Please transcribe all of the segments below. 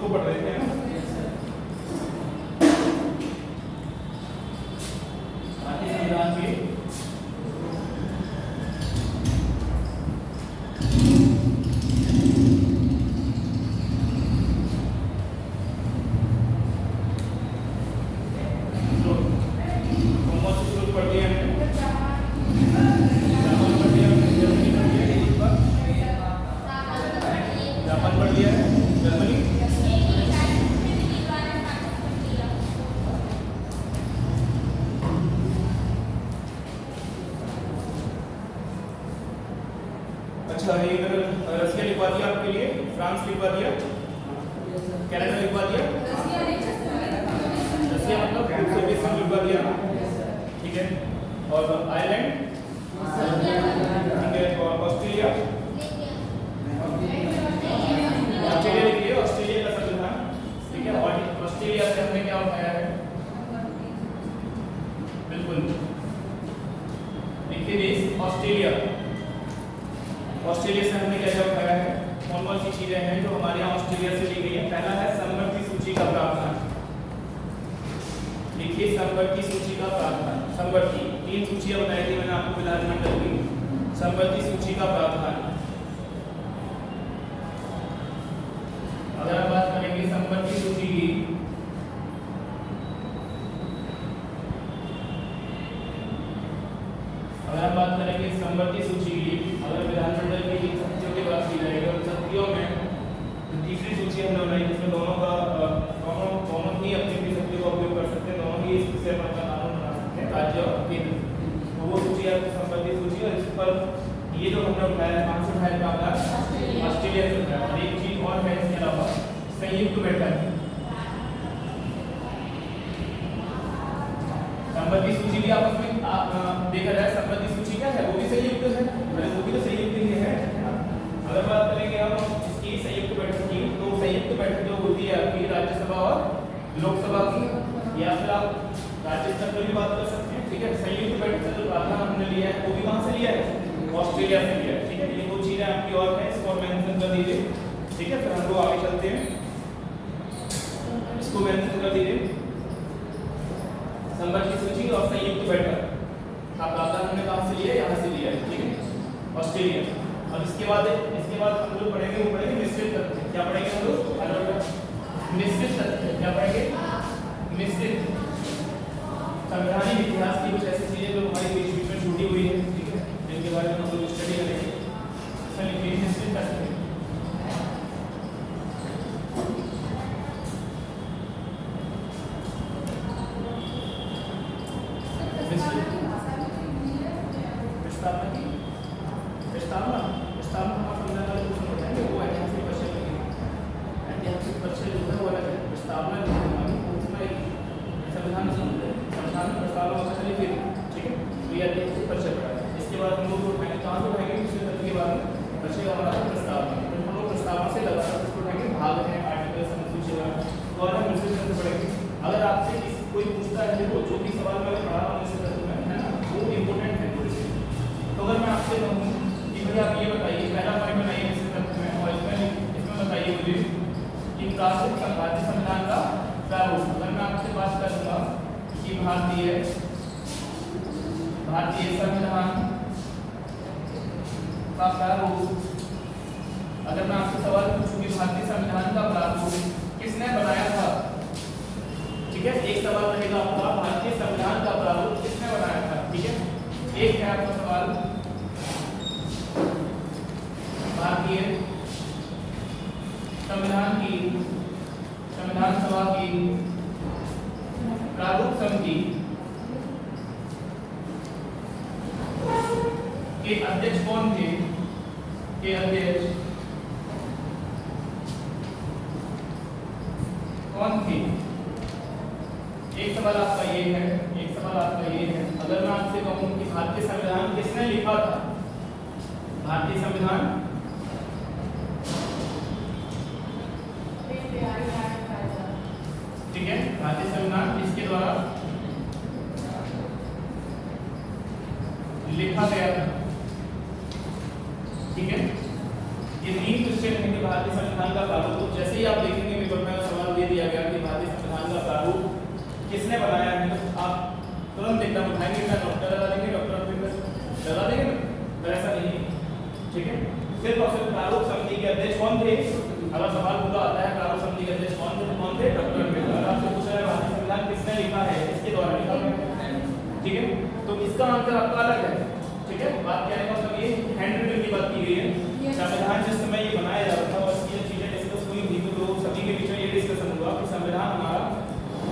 उसको पढ़ रहे थे ना। भारतीय संविधान के अच्छा ये इधर रशिया लिखवा दिया आपके लिए, फ्रांस लिखवा दिया, कनाडा लिखवा दिया, रशिया मतलब सोवियत संघ लिखवा दिया, ठीक है। और आयरलैंड, ठीक है। और ऑस्ट्रेलिया, ऑस्ट्रेलिया लिखिए, ऑस्ट्रेलिया का संविधान, ठीक है। और ऑस्ट्रेलिया से हमने क्या उठाया है, बिल्कुल लिखिए देश ऑस्ट्रेलिया। ऑस्ट्रेलिया से हमने क्या क्या उठाया है, कौन कौन सी चीजें हैं जो हमारे यहाँ ऑस्ट्रेलिया से ली गई है। पहला है समवर्ती सूची का प्रावधान, लिखिए समवर्ती सूची का प्रावधान। समवर्ती 3 सूचियां बताई थी मैंने आपको विधानमंडल की, समवर्ती सूची का प्रावधान। अगर हम बात करेंगे समवर्ती सूची की, अगर हम बात करेंगे समवर्ती सूची की, अगर विधानमंडल की शक्तियों की बात की जाएगी और शक्तियों में जो तीसरी सूची हमने बनाई जिसमें दोनों ही अपनी शक्ति का उपयोग कर सकते हैं, दोनों ही इससे अपना कानून बना सकते हैं, राज्य और केंद्र। तो वो सूची है संबंधित सूची, और इस पर ये जो हमने उठाया है 5 उठाया था ऑस्ट्रेलिया से उठाया। और एक चीज और है इसके अलावा, संयुक्त बैठक। संबंधित सूची भी आपस में देखा जाए, संबंधित सूची क्या है, वो भी संयुक्त है, वो भी तो संयुक्त ही है। अगर बात करेंगे हम इसकी संयुक्त बैठक की, तो संयुक्त बैठक जो होती है आपकी राज्यसभा और लोकसभा की, या फिर आप राज्य स्तर पर भी बात कर सकते हैं, ठीक है। संयुक्त बैठक से जो प्रावधान हमने लिया है वो भी कहां से लिया है, ऑस्ट्रेलिया से लिया है, ठीक है। ये 2 चीजें आपकी और हैं, इसको मेंशन कर दीजिए, ठीक है। फिर हम लोग आगे चलते हैं, इसको मेंशन कर दीजिए। संबंधित सूची और संयुक्त बैठक का प्रावधान हमने कहां से लिया है, यहाँ से लिया है, ठीक है, ऑस्ट्रेलिया। अब इसके बाद हम लोग पढ़ेंगे, वो पढ़ेंगे मिश्रित तथ्य। क्या पढ़ेंगे हम लोग, मिश्रित तथ्य। क्या पढ़ेंगे, मिश्रित। संवैधानिक इतिहास की कुछ ऐसी चीजें जो हमारी बीच में छूटी हुई है, ठीक है, जिनके बारे में हम लोग स्टडी करेंगे। चलिए मिश्रित तथ्य, अगर आपसे कोई पूछता है, देखो जो भी सवाल मैंने पढ़ा है ना, वो इम्पोर्टेंट है थोड़ी सी। तो अगर मैं आपसे कहूँ कि भाई आप ये बताइए, पहला पॉइंट बनाइए में, और इसमें बताइए मुझे कि प्राचीन राज्य संविधान का प्रारूप। अगर मैं आपसे बात करूँगा कि भारतीय संविधान का प्रारूप, अगर मैं आपसे सवाल पूछूं कि भारतीय संविधान का प्रारूप किसने बनाया था, ठीक है। एक सवाल रहेगा आपका, भारतीय संविधान का प्रारूप किसने बनाया था, ठीक है। एक है आपका सवाल, भारतीय संविधान सभा की प्रारूप समिति के अध्यक्ष कौन थे, के अध्यक्ष कौन थे। एक सवाल आपका ये है, एक सवाल आपका ये है, अगर मैं आपसे कहूं कि भारतीय संविधान किसने लिखा था, भारतीय संविधान ठीक है, भारतीय संविधान किसके द्वारा लिखा गया था, ठीक है। ये 3 क्वेश्चन रहेंगे भारतीय संविधान का प्रारूप। तो जैसे ही आप देखेंगे पेपर में सवाल दे दिया गया कि भारतीय संविधान का प्रारूप किसने बनाया है, तो आप तुरंत एकदम उठाएंगे ना, डॉक्टर लगा देंगे, डॉक्टर अम्बेडकर लगा देंगे ना, तो ऐसा नहीं है, ठीक है। सिर्फ और सिर्फ प्रारूप समिति के अध्यक्ष कौन थे, अगर सवाल पूरा आता है प्रारूप समिति के अध्यक्ष कौन थे, कौन थे, डॉक्टर अम्बेडकर। आपसे पूछा है भारतीय संविधान किसने लिखा है, इसके द्वारा लिखा है, ठीक है। तो इसका आंसर आपका अलग है, ठीक है। बात कहने का मतलब ये हैंड रिटन की बात की गई है। संविधान जिस समय ये बनाया जा रहा था और इसकी चीजें डिस्कस हुई थी, तो लोग सभी के बीच में ये डिस्कशन हुआ कि संविधान हमारा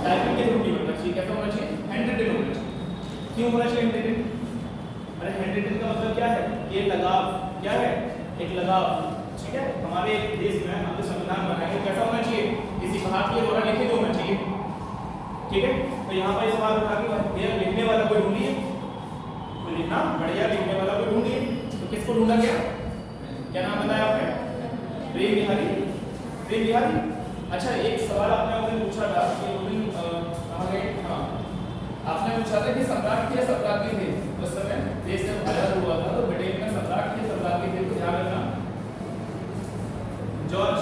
टाइपिंग के थ्रू नहीं बनना चाहिए, कैसा होना चाहिए, हैंड रिटन होना चाहिए। क्यों होना चाहिए हैंड रिटन? अरे हैंड रिटन का मतलब क्या है, ये लगाव, क्या है, एक लगाव, ठीक है। हमारे देश में हम जो संविधान बनाएंगे कैसा होना चाहिए, किसी भारतीय द्वारा लिखित होना चाहिए, ठीक है। तो यहाँ पर सवाल उठा के लिखने वाला कोई ढूंढिए, तो लिखना बढ़िया लिखने वाला कोई ढूंढिए। तो किसको ढूंढा गया, क्या नाम बताया आपने, प्रेम बिहारी, प्रेम बिहारी। अच्छा एक सवाल आपने उस दिन पूछा था कि उस दिन कहाँ गए, हाँ आपने पूछा था कि सम्राट के सम्राज्ञी थे उस समय देश जब आजाद हुआ था, तो ब्रिटेन में सम्राट के सम्राज्ञी थे, तो ध्यान रखना जॉर्ज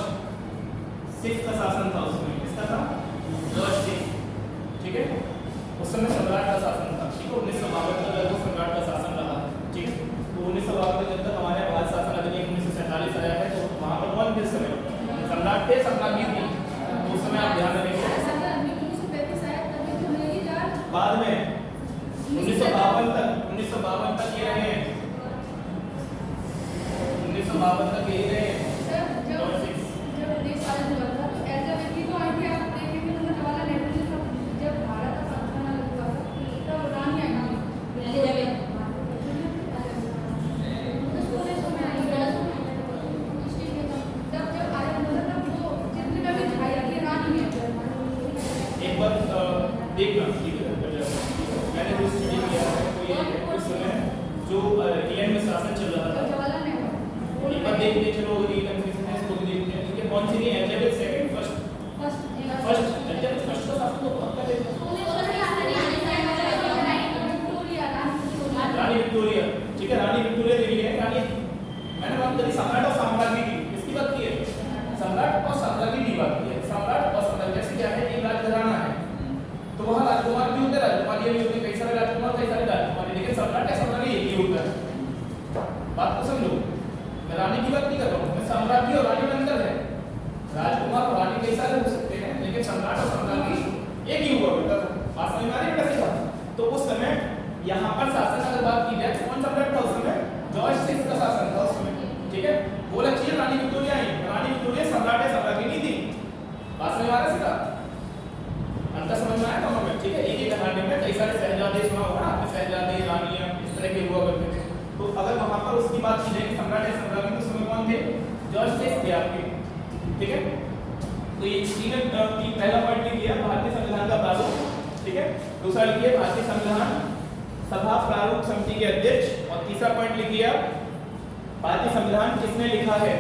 6 का शासन था उसमें, किसका था, जॉर्ज 6, ठीक है। उस समय सम्राट का शासन था, ठीक है। 1952 तक वो सम्राट का शासन रहा, ठीक है। तो 1952 जब तक हमारे भारत शासन अधिनियम 1947 आया है, तो वहाँ पर कौन थे, समय सम्राट थे, सम्राज्ञी थी, तो उस समय आप ध्यान रखेंगे। बाद में 1952 तक ये रहे, 1952 तक यही रहे। एक बार देखना, ठीक है, मैंने जो स्टडी किया है तो ये उस समय जो इंग्लैंड में शासन चल रहा था, एक बार देखते चलो इसको भी देखते हैं, ठीक है। कौन सी नहीं, Elizabeth second, first Elizabeth first का शासन तो पक्का देखना, रानी विक्टोरिया, ठीक है, रानी विक्टोरिया देवी है। रानी मैंने बात करी सम्राट और साम्राज्ञी की, किसकी बात की है, सम्राट और साम्राज्ञी की बात की है। सम्राट और साम्राज्य जैसे क्या है, एक राजघराना है, तो वहाँ राजकुमार भी होते हैं, राजकुमारी भी होती है, कई सारे राजकुमार, कई सारे राजकुमारी, लेकिन सम्राट या साम्राज्ञी एक ही होता है। बात को समझो, मैं रानी की बात नहीं कर रहा हूँ, मैं साम्राज्ञी और रानी में अंतर है। राजकुमार और रानी कई सारे हो सकते हैं, लेकिन सम्राट और साम्राज्ञी एक ही हुआ करता था। बात समझ में आ रही है कैसे बात। तो उस समय यहाँ पर शासन अगर बात की जाए, कौन सम्राट था उस समय, जॉर्ज 6 का शासन था उस समय, ठीक है। बोला चाहिए रानी विक्टोरिया आई, रानी विक्टोरिया सम्राट या साम्राज्ञी नहीं थी। बात समझ में आ रहा है सीधा, अंतर समझ में आया दोनों में, ठीक है। एक ही घराने में कई सारे शहजादे, सुना होगा ना आपने, शहजादे रानियां इस तरह के हुआ करते थे। तो अगर वहां पर उसकी बात की जाए कि सम्राट या साम्राज्ञी, तो उसमें कौन थे, जॉर्ज 6 थे आपके, ठीक है। तो ये तीन पहला पॉइंट लिख लिया भारतीय संविधान का प्रारूप, ठीक है। दूसरा लिखिए भारतीय संविधान सभा प्रारूप समिति के अध्यक्ष, और तीसरा पॉइंट लिखिए भारतीय संविधान किसने लिखा है।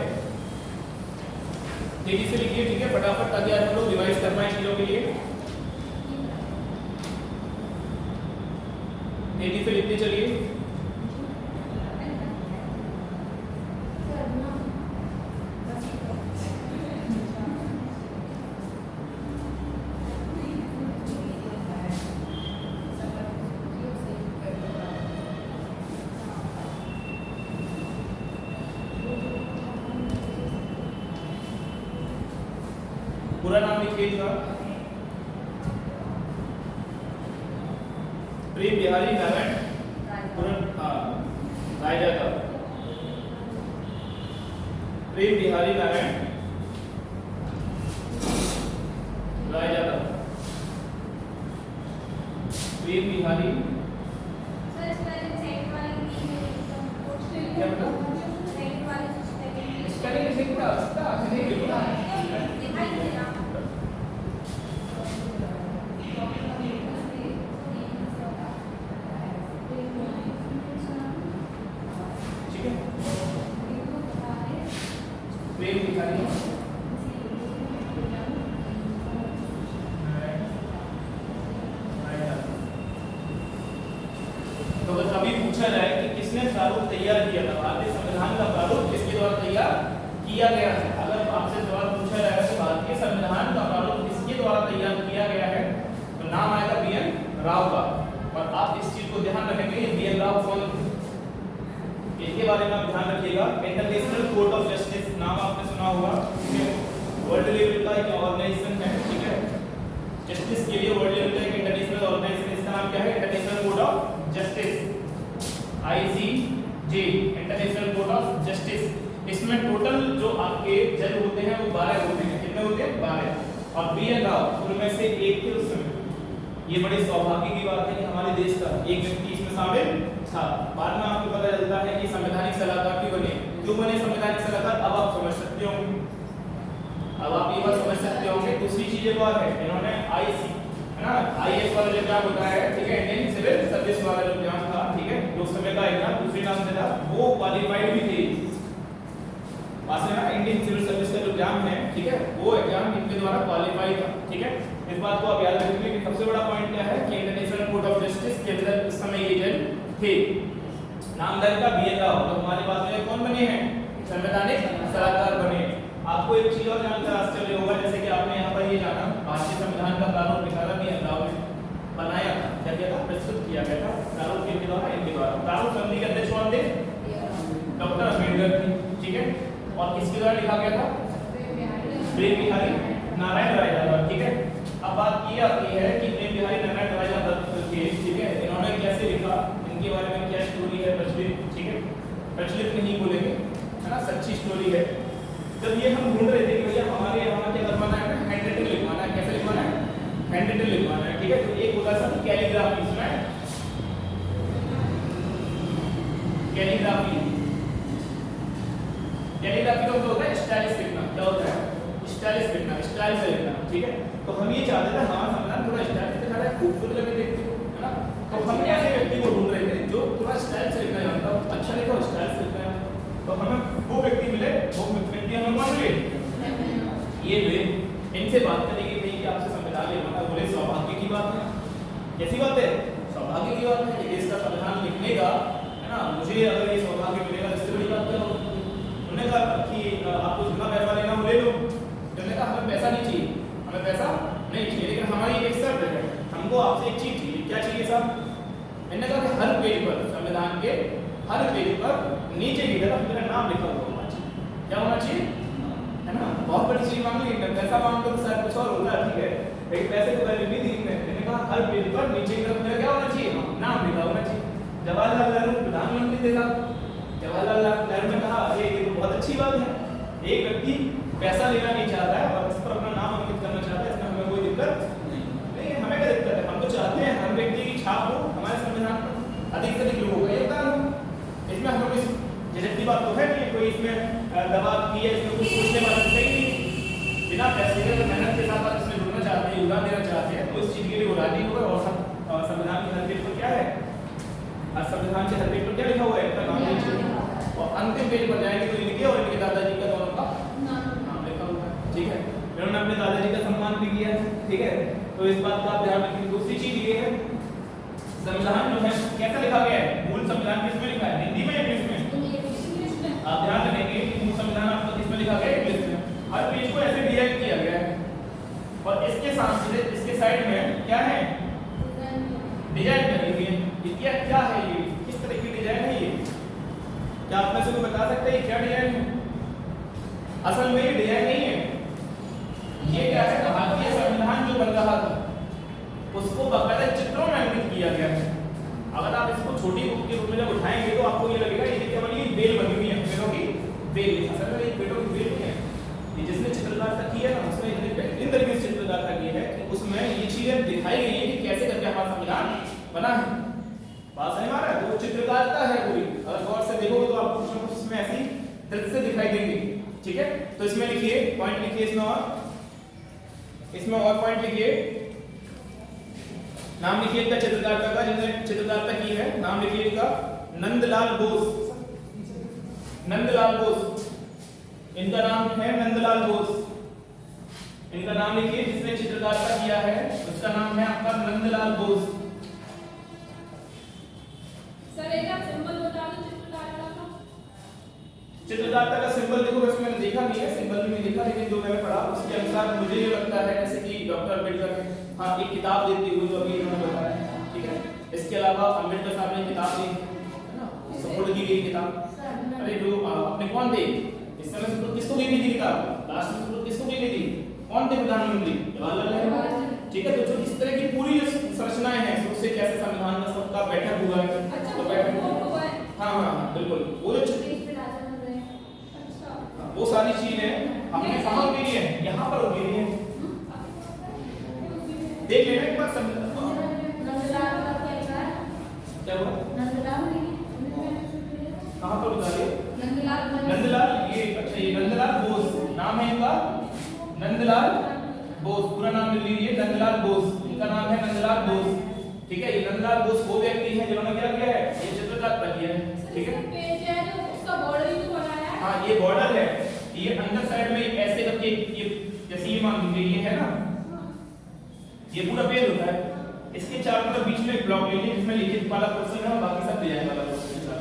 तेजी से लिखिए, ठीक है, फटाफट, ताकि आप लोग रिवाइज कर पाए चीजों के लिए। तेजी से लिखते चलिए। पूरा नाम लिखिएगा, प्रेम बिहारी नारायण राय यादव, प्रेम बिहारी नारायण राय यादव, प्रेम बिहारी, क्या मतलब स्पेलिंग लिखना नहीं लिखना तो अभी पूछा जाए कि किसने प्रारूप तैयार किया था, भारतीय संविधान का प्रारूप किसके द्वारा तैयार किया गया है। अगर आपसे सवाल पूछा जाएगा कि भारतीय संविधान का प्रारूप किसके द्वारा तैयार किया गया है, तो नाम आएगा बी.एन. राव का। और आप इस चीज को ध्यान रखेंगे, बी.एन. राव कौन, इनके बारे में आप ध्यान रखिएगा। इंटरनेशनल कोर्ट ऑफ जस्टिस नाम आपने सुना होगा, वर्ल्ड लेवल का एक ऑर्गेनाइजेशन है, ठीक है, जस्टिस के लिए वर्ल्ड लेवल का एक इंटरनेशनल ऑर्गेनाइजेशन। इसका नाम क्या है, international court of justice, ICJ, international court of justice. इसमें टोटल जो आपके जज होते हैं वो 12 होते हैं। कितने होते हैं, 12। और बी.एन. राव उनमें से एक थे उस समय। ये बड़े सौभाग्य की बात है कि हमारे देश का एक व्यक्ति इसमें शामिल था। बाद में आपको पता चलता है कि संवैधानिक सलाहकार भी बने। क्यों बने संवैधानिक सलाहकार, अब आप समझ सकते होंगे, अब आप ये बात समझ सकते होंगे। दूसरी चीज एक और है, इन्होंने IC है ना, IAS वाला जो एग्जाम होता है, ठीक है, इंडियन सिविल सर्विस वाला जो एग्जाम था, ठीक है, जो उस समय का एग्जाम दूसरे नाम से था, वो क्वालिफाइड भी थे। पास है ना, इंडियन सिविल सर्विस का जो एग्जाम है, ठीक है, वो एग्जाम इनके द्वारा क्वालिफाई था, ठीक है। इस बात को आप याद रखेंगे कि सबसे बड़ा पॉइंट क्या है कि इंटरनेशनल कोर्ट ऑफ जस्टिस के अंदर उस समय ये जज थे। नामदार का बी.एन. राव, तो हमारे पास में कौन बने हैं, संवैधानिक सलाहकार बने। आपको एक चीज और जानकर आश्चर्य होगा, जैसे कि आपने यहाँ पर ये जाना, भारतीय संविधान का प्रारूप लिखा था बी.एन. राव ने बनाया था, क्या किया था, प्रस्तुत किया गया था प्रारूप के द्वारा, इनके द्वारा। प्रारूप समिति के अध्यक्ष कौन थे, डॉक्टर अम्बेडकर थे, ठीक है। और किसके द्वारा लिखा गया था, प्रेम बिहारी नारायण राय यादव, ठीक है। अब बात ये आती है कि प्रेम बिहारी नारायण राय यादव के, ठीक है, इन्होंने कैसे लिखा, इनके बारे में क्या स्टोरी है प्रचलित, ठीक है, प्रचलित नहीं बोलेंगे, है ना, सच्ची स्टोरी है। जब ये हम ढूंढ रहे थे कि भैया हमारे यहाँ क्या करवाना है, हैंड राइटिंग लिखवाना है, कैसे लिखवाना है, हैंड राइटिंग लिखवाना है, ठीक है। तो एक होता था कैलीग्राफी, सुना है कैलीग्राफी, कैलीग्राफी का होता है स्टाइलिश लिखना, क्या होता है, स्टाइलिश लिखना, स्टाइल से लिखना, ठीक है। तो हम ये चाहते थे हमारा संविधान थोड़ा स्टाइलिश दिखा रहा है, खूबसूरत लगे देखते हो, है ना। तो हम ऐसे व्यक्ति को ढूंढ रहे थे जो थोड़ा स्टाइल से लिखना जानता हो, अच्छा लिखा हो, स्टाइल से लिखना है। तो हमें वो व्यक्ति मिले, वो व्यक्ति हमें कौन मिले, ये वे। इनसे बात करेंगे भाई कि आपसे संविधान लिखवाना, बोले सौभाग्य की बात है। कैसी बात है, सौभाग्य की बात है कि देश का संविधान लिखने का, है ना, मुझे अगर ये सौभाग्य मिलेगा इससे बड़ी बात क्या होगी। उन्होंने कहा कि आपको जितना पैसा लेना हो ले लो। उन्होंने कहा हमें पैसा नहीं चाहिए, हमें पैसा नहीं चाहिए, लेकिन हमारी एक शर्त है, हमको आपसे एक चीज चाहिए। क्या चाहिए साहब, इन्होंने कहा कि हर पेज पर, संविधान के हर पेज पर नीचे की तरफ मेरा नाम लिखा हुआ होना चाहिए। क्या होना चाहिए, है ना, बहुत बड़ी चीज मांग ली, पैसा मांग लो तो शायद कुछ और होगा, ठीक है, लेकिन पैसे तो पहले नहीं दी। मैंने कहा हर पेज पर नीचे की तरफ मेरा क्या होना चाहिए, नाम लिखा होना चाहिए। जवाहरलाल नेहरू प्रधानमंत्री थे साहब, जवाहरलाल नेहरू ने कहा ये तो बहुत अच्छी बात है, एक व्यक्ति पैसा लेना नहीं चाहता है और इस पर अपना नाम अंकित करना चाहता है, इसमें हमें कोई दिक्कत नहीं। हमें क्या दिक्कत है, हम तो चाहते हैं हर व्यक्ति की छाप हो हमारे संविधान पर, अधिक से अधिक लोगों का योगदान हो। इसमें हमें कोई झिझक की बात तो है नहीं, कोई इसमें दबाव की है, इसमें कुछ पूछने वाला तो नहीं। बिना पैसे के मेहनत के साथ आप इसमें जुड़ना चाहते हैं, योगदान देना चाहते हैं, तो इस चीज के लिए वो राजी होगा। और संविधान के हर पेज पर क्या है, संविधान के हर पेज पर क्या लिखा हुआ है, इनका नाम लीजिए, और अंतिम पेज पर जाएंगे तो इनके और इनके दादाजी का दोनों का नाम लिखा हुआ है, ठीक है। इन्होंने अपने दादाजी का सम्मान भी किया है, ठीक है। तो इस बात का आप ध्यान रखें। दूसरी चीज ये है, संविधान जो है कैसा लिखा गया है, मूल संविधान किसमें लिखा है, हिंदी में या इंग्लिश में, आप ध्यान रखेंगे कि मूल संविधान आपका किसमें लिखा गया है, इंग्लिश में। हर पेज को ऐसे डिजाइन किया गया है, और इसके सामने इसके साइड में क्या है, डिजाइन करी हुई है। ये क्या है, ये किस तरह की डिजाइन है, ये क्या आप में से कोई बता सकते हैं क्या डिजाइन है। असल में ये डिजाइन नहीं है, ये क्या है, भारतीय संविधान जो बन रहा था उसको बाकायदा चित्रों में अंकित किया गया है। अगर आप इसको छोटी बुक के रूप में जब उठाएंगे तो आपको ये लगेगा ये क्या बनी, बेल बनी हुई है, पेड़ों की बेल। असल में ये पेड़ों की बेल नहीं है, ये जिसने चित्रकारिता की है ना, उसने इतनी बेहतरीन तरीके से चित्रकारिता की है कि उसमें ये चीजें दिखाई गई है कि कैसे करके हमारा संविधान बना है। बात समझ में आ रहा है, तो चित्रकारिता है पूरी, अगर गौर से देखोगे तो आपको कुछ ना कुछ इसमें ऐसी दृश्य दिखाई देंगे, ठीक है। तो इसमें लिखिए पॉइंट, लिखिए इसमें और पॉइंट लिखिए, नाम लिखिए इनका चित्रकारिता का, जिसने चित्रकारिता की है, नाम लिखिए इनका नंदलाल बोस। नंदलाल बोस, इनका नाम है नंदलाल बोस। इनका नाम लिखिए, जिसने चित्रकारिता किया है उसका नाम है आपका नंदलाल बोस। सर एक आप सिंबल बता दो चित्रकारिता का। चित्रकारिता का सिंबल देखो, वैसे मैंने देखा नहीं है, सिंबल भी नहीं देखा, लेकिन जो मैंने पढ़ा उसके अनुसार मुझे ये लगता है जैसे कि डॉक्टर अम्बेडकर ने हाँ एक किताब देती हुई जो अभी इन्होंने बताया, ठीक है। इसके अलावा अम्बेडकर साहब ने किताब दी है ना, सपोर्ट की गई किताब। अरे जो अपने कौन थे इस समय सपोर्ट किसको दी थी किताब, लास्ट में सपोर्ट किसको दी थी, कौन थे प्रधानमंत्री, जवाहरलाल नेहरू, ठीक है। तो जो इस तरह की पूरी जो संरचनाएं हैं उससे कैसे संविधान में सबका बैठक हुआ है, तो बैठक हाँ हाँ बिल्कुल वो जो वो सारी चीजें हमने कहाँ उगेरी है, यहाँ पर उगेरी है, देख लेना एक बार क्या हुआ कहाँ पर उतारे नंदलाल, ये अच्छा ये नंदलाल बोस नाम है इनका, नंदलाल बोस पूरा नाम लिख लीजिए, नंदलाल बोस, इनका नाम है नंदलाल बोस, ठीक है। ये नंदलाल बोस वो व्यक्ति हैं जिन्होंने क्या किया है, ये चित्रकारिता किया है, ठीक है। उसका बॉर्डर ही तो बनाया है, हाँ ये बॉर्डर है, ये अंदर साइड में ऐसे करके ये जैसे ये मान लीजिए ये है ना, ये पूरा पेज होता है, इसके चारों तरफ बीच में एक ब्लॉक लीजिए जिसमें लिखित वाला क्वेश्चन है और बाकी सब डिजाइन वाला क्वेश्चन है,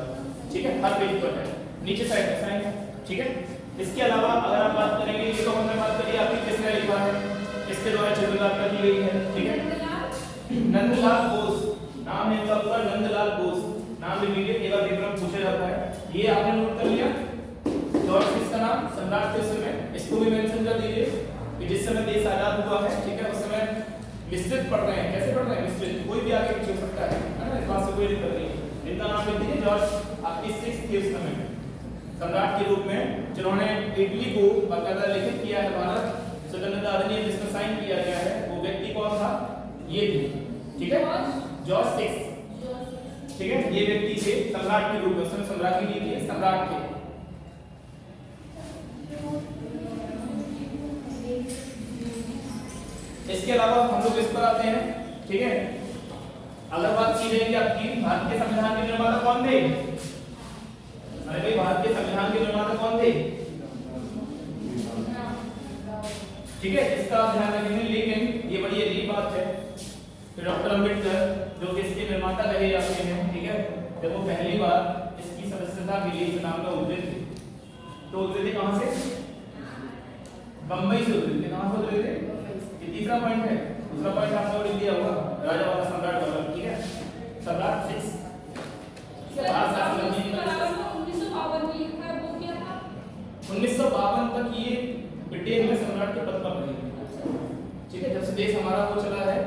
ठीक है। हर पेज पर है, नीचे साइड पे साइन, ठीक है। इसके अलावा अगर आप बात करेंगे, ये तो हमने बात करी आपकी किसने लिखा है, इसके द्वारा चित्रकारिता की गई है, ठीक है। नंदलाल बोस नाम है इनका पूरा, नंदलाल बोस नाम लिख लीजिए, एक बार पेपर में पूछा जाता है, ये आपने नोट कर लिया। जॉर्ज किसका नाम, सम्राट के समय, इसको भी मेंशन कर दीजिए कि जिस समय देश आजाद हुआ है, ठीक है, उस समय मिश्रित पढ़ रहे हैं, कैसे पढ़ रहे हैं मिश्रित, कोई भी आगे पीछे हो सकता है ना, इस बात से कोई दिक्कत नहीं। इनका नाम लिख दीजिए जॉर्ज, आपकी 6th थी उस समय सम्राट के रूप में, जिन्होंने इटली को बाकायदा लिखित किया है भारत स्वतंत्रता अधिनियम जिसमें साइन किया गया है, वो व्यक्ति कौन था, ये थे, ठीक है, जॉर्ज 6, ठीक है। ये व्यक्ति थे सम्राट के रूप में, उस समय सम्राट की थी सम्राट के। इसके अलावा हम लोग इस पर आते हैं, ठीक है। अगर बात की जाएगी आपकी भारत के संविधान के निर्माता कौन थे, अरे भाई भारत के संविधान के निर्माता कौन थे, ठीक है, इसका आप ध्यान रखेंगे। लेकिन ये बड़ी अजीब बात है, डॉक्टर अम्बेडकर जो कि इसके निर्माता कहे जाते हैं, ठीक है, जब वो पहली बार इसकी सदस्यता के लिए चुनाव में उतरे थे, तो उतरे थे कहां से, बंबई से उतरे थे, कहां से उतरे थे, ये तीसरा पॉइंट है। दूसरा पॉइंट आपने और दिया होगा राजा वाला सम्राट वाला, ठीक है, सम्राट 6 1952 तक ये ब्रिटेन में सम्राट के पद पर बने, ठीक है। जब से देश हमारा हो चला है,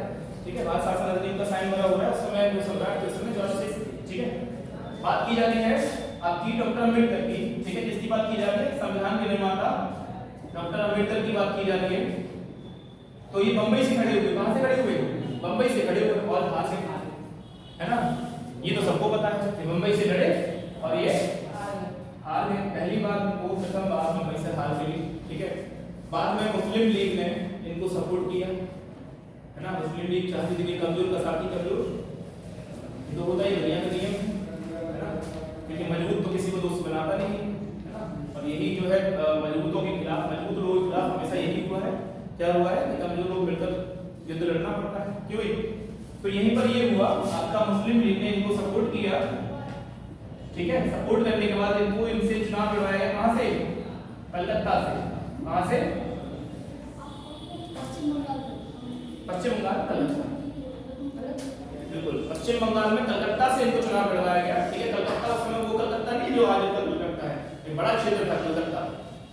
ठीक है, भारत शासन अधिनियम का साइन बना हुआ है, उस समय जो सम्राट थे उस समय जॉर्ज 6, ठीक है। बात की जा रही है आपकी डॉक्टर अम्बेडकर की, ठीक है, किसकी बात की जा रही है, संविधान के निर्माता डॉक्टर अम्बेडकर की बात की जा रही है। तो ये बंबई से खड़े हुए, कहां से खड़े हुए, बंबई से खड़े हुए और हार से, है ना, ये तो सबको पता है कि बंबई से लड़े और ये हार गए, पहली बार वो प्रथम बार बंबई से हार गई, ठीक है। बाद में मुस्लिम लीग ने इनको सपोर्ट किया, है ना, मुस्लिम लीग चाहती थी कि कमजोर का साथी कमजोर, ये तो होता ही दुनिया का नियम है ना, क्योंकि मजबूत तो किसी को दोस्त बनाता नहीं है ना, और यही जो है मजबूतों के खिलाफ, मजबूत लोगों के खिलाफ हमेशा यही हुआ है, क्या हुआ है कि कमजोर लोग मिलकर युद्ध लड़ना पड़ता है, क्यों। तो यहीं पर ये हुआ, आपका मुस्लिम लीग ने इनको सपोर्ट किया, ठीक है। सपोर्ट करने के बाद इनको इनसे चुनाव लड़वाया गया, कहां से, कलकत्ता से, कहां से, पश्चिम बंगाल, कलकत्ता, बिल्कुल पश्चिम बंगाल में कलकत्ता से इनको चुनाव लड़वाया गया, ठीक है। कलकत्ता उस समय वो कलकत्ता नहीं जो आज कलकत्ता है, एक बड़ा क्षेत्र था कलकत्ता,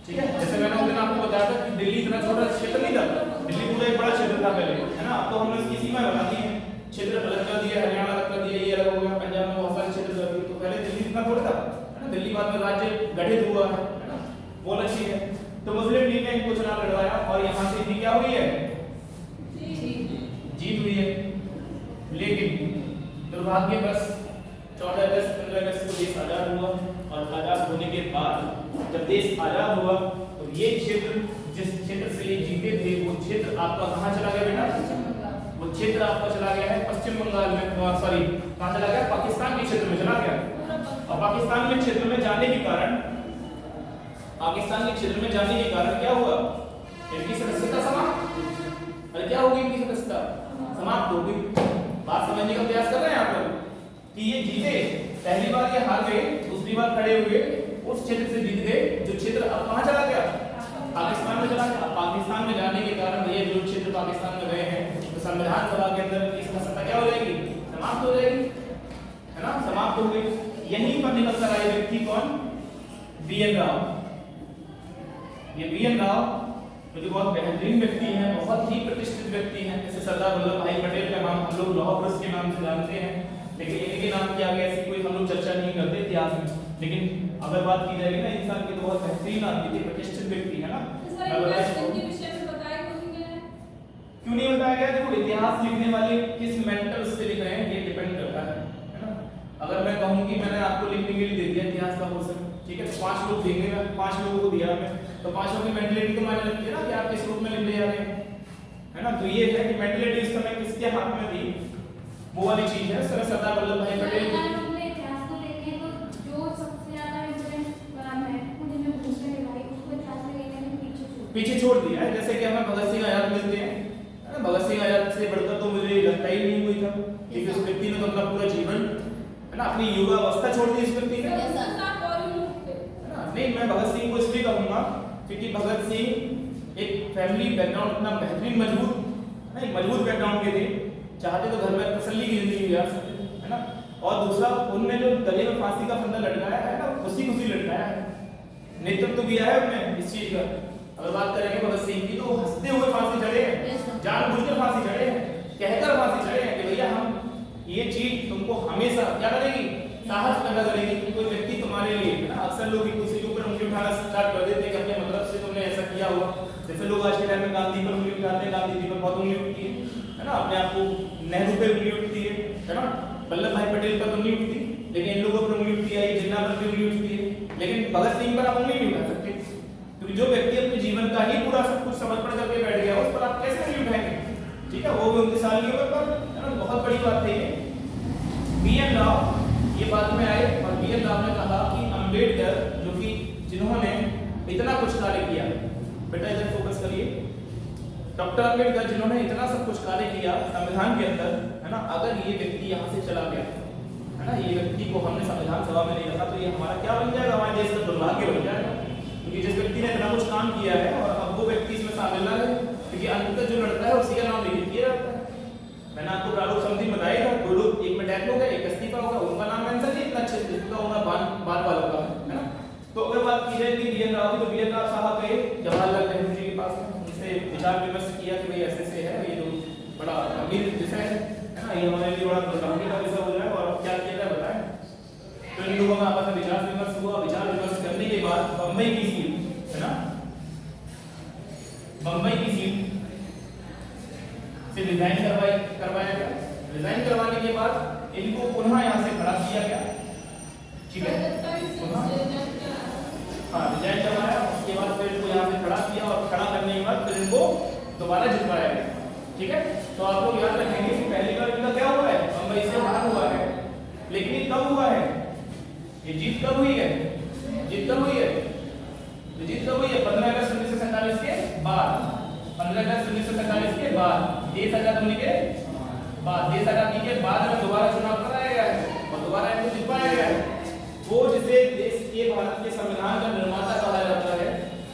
ठीक है। जैसे मैंने उस दिन आपको बताया था कि दिल्ली इतना छोटा क्षेत्र नहीं था, दिल्ली पूरा एक बड़ा क्षेत्र था पहले, है ना। अब तो हमने इसकी सीमा बना दी है, क्षेत्र अलग कर दिया, हरियाणा अलग कर दिया, ये अलग हो गया, पंजाब में बहुत सारे क्षेत्र कर दिए, तो पहले दिल्ली इतना थोड़ा था, है ना। दिल्ली बाद में राज्य गठित हुआ है ना, वो अलग चीज है। तो मुस्लिम लीग ने इनको चुनाव लड़वाया और यहाँ से इनकी क्या हुई है, जीत हुई है। लेकिन दुर्भाग्यवश 14 अगस्त 15 अगस्त को देश आजाद हुआ, और आजाद होने के बाद जब देश आजाद हुआ तो ये क्षेत्र, जिस क्षेत्र से ये जीते थे, वो क्षेत्र आपका कहाँ चला गया बेटा, वो क्षेत्र आपका चला गया है पश्चिम बंगाल में, सॉरी कहाँ चला गया, पाकिस्तान के क्षेत्र में चला गया। और पाकिस्तान के क्षेत्र में जाने के कारण, पाकिस्तान के क्षेत्र में जाने के कारण क्या हुआ, इनकी सदस्यता समाप्त, अरे क्या होगी, इनकी सदस्यता समाप्त होगी। बात समझने का प्रयास कर रहे हैं यहाँ पर कि ये जीते, पहली बार ये हार गए, दूसरी बार खड़े हुए, उस क्षेत्र से जीत गए, हो गई। यहीं पर निकल कर आए व्यक्ति कौन? बी.एन. राव। ये बी.एन. राव जो बहुत बेहतरीन व्यक्ति हैं, बहुत ही प्रतिष्ठित व्यक्ति हैं। जैसे सरदार वल्लभ भाई पटेल का नाम हम लोग लौह पुरुष के नाम से जानते हैं, लेकिन इनके नाम की आगे ऐसी कोई हम लोग चर्चा नहीं करते इतिहास में। लेकिन अगर बात की जाएगी ना इंसान की, तो बहुत बेहतरीन आदमी थे, प्रतिष्ठित व्यक्ति है ना। क्यों नहीं बताया गया? देखो इतिहास लिखने वाले किस मेंटल से लिख रहे हैं ये डिपेंड करता है ना। अगर मैं कहूं कि मैंने आपको लिखने के लिए दे दिया इतिहास का पोर्शन, ठीक है, तो 5 लोग देंगे, मैं 5 लोगों को दिया मैं, तो 5 लोगों की मेंटलिटी तो मायने रखती है ना कि आप किस रूप में लिख ले जा रहे हैं, है ना। तो ये है कि मेंटलिटी इस समय किसके हाथ में थी, वो वाली चीज है। सरदार वल्लभ भाई पटेल इतिहास को लेके तो जो सबसे ज्यादा इंपोर्टेंट महत्वपूर्ण में भूमिका निभाई उसको इतिहास में लेने में पीछे छोड़ दिया है। जैसे कि हमें भगत सिंह आजाद मिलते हैं, भगत सिंह आजाद से बढ़कर तो मुझे लगता ही नहीं हुई था, क्योंकि उस व्यक्ति ने तो अपना पूरा जीवन है ना, अपनी युवावस्था छोड़ दी इस व्यक्ति ने, है ना। नहीं, मैं भगत सिंह को इसलिए कहूंगा क्योंकि भगत सिंह एक फैमिली बैकग्राउंड अपना बेहतरीन मजबूत है ना, एक मजबूत बैकग्राउंड के थे, चाहते तो घर में तसल्ली की जिंदगी गुजार सकते, है ना। और दूसरा, उनने जो गले में फांसी का फंदा लटकाया है ना, खुशी खुशी लटकाया है, नेतृत्व किया है उन्होंने इस चीज का। अगर बात करेंगे भगत सिंह की, तो हंसते हुए फांसी चढ़े हैं, जानबूझकर फांसी चढ़े हैं, कहकर फांसी चढ़े हैं कि भैया हम ये चीज तुमको हमेशा क्या करेगी, साहस पैदा करेगी कि कोई व्यक्ति तुम्हारे लिए, है ना। अक्सर लोग एक दूसरे के ऊपर उंगली उठाना स्टार्ट कर देते हैं कि अपने मतलब से तुमने ऐसा किया हुआ। जैसे लोग आज के टाइम में गांधी पर उंगली उठाते हैं, गांधी जी पर बहुत उंगली उठती है ना, अपने आप को नेहरू पे उंगली उठती है ना, वल्लभ भाई पटेल पर उंगली उठती, लेकिन इन लोगों पर उंगली उठती है, जिन्ना पर भी उंगली उठती है, लेकिन भगत सिंह पर आप उंगली नहीं उठा सकते, क्योंकि जो व्यक्ति अपने जीवन का ही पूरा सब कुछ समर्पण करके बैठ गया उस पर आप कैसे उंगली उठाएंगे, ठीक है, वो भी 29 साल की उम्र पर, है ना। बहुत बड़ी बात है ये। बी.एन. राव ये बाद में आए और बी.एन. राव ने कहा कि अंबेडकर जो कि जिन्होंने इतना कुछ कार्य किया, बेटा इधर फोकस करिए, डॉक्टर अंबेडकर जिन्होंने इतना सब कुछ कार्य किया संविधान के अंदर, है ना, अगर ये व्यक्ति यहाँ से चला गया, है ना, ये व्यक्ति को हमने संविधान सभा में नहीं रखा, तो ये हमारा क्या बन जाएगा, हमारे देश का दुर्भाग्य बन जाएगा, क्योंकि जिस व्यक्ति ने इतना कुछ काम किया है और अब वो व्यक्ति इसमें शामिल ना है, क्योंकि अंततः जो लड़ता है उसी का नाम लिखित किया जाता है। मैंने आपको प्रारूप समिति बताया था, दो लोग, एक में डेथ हो गया, एक इस्तीफा होगा, उनका नाम मेंशन नहीं, इतना अच्छे से इस्तीफा होगा बाल वालों का, है ना। तो अगर बात की जाए कि बी.एन. राव, तो बी.एन. राव साहब गए जवाहरलाल नेहरू जी के पास, उनसे विचार विमर्श किया कि भाई ऐसे है, ये जो बड़ा गंभीर विषय है ना, ये हमारे लिए बड़ा दुर्भाग्य का विषय हो जाए, और क्या किया जाए बताएं। तो इन लोगों में आपस में विचार विमर्श हुआ, विचार विमर्श करने के बाद बम्बई की सीट, है ना, बम्बई की सीट से रिजाइन करवाया गया। रिजाइन करवाने के बाद इनको पुनः यहाँ से खड़ा किया गया, ठीक है, हाँ रिजाइन करवाया, उसके बाद फिर इनको यहाँ से खड़ा किया और खड़ा करने के बाद फिर इनको दोबारा जितवाया गया, ठीक है। तो आप लोग याद रखेंगे कि पहली बार इनका क्या हुआ है, बम्बई से बाहर हुआ है, लेकिन ये कब हुआ है, ये जीत कब हुई है, जीत कब हुई है, जीत कब हुई है 15 अगस्त 1947 के बाद, 15 अगस्त 1947 के बाद, देश आजाद होने के बाद, देश आजादी के बाद में दोबारा चुनाव कराया गया है और दोबारा इनको जितवाया गया है। वो जिसे देश के भारत के संविधान का निर्माता कहा जाता है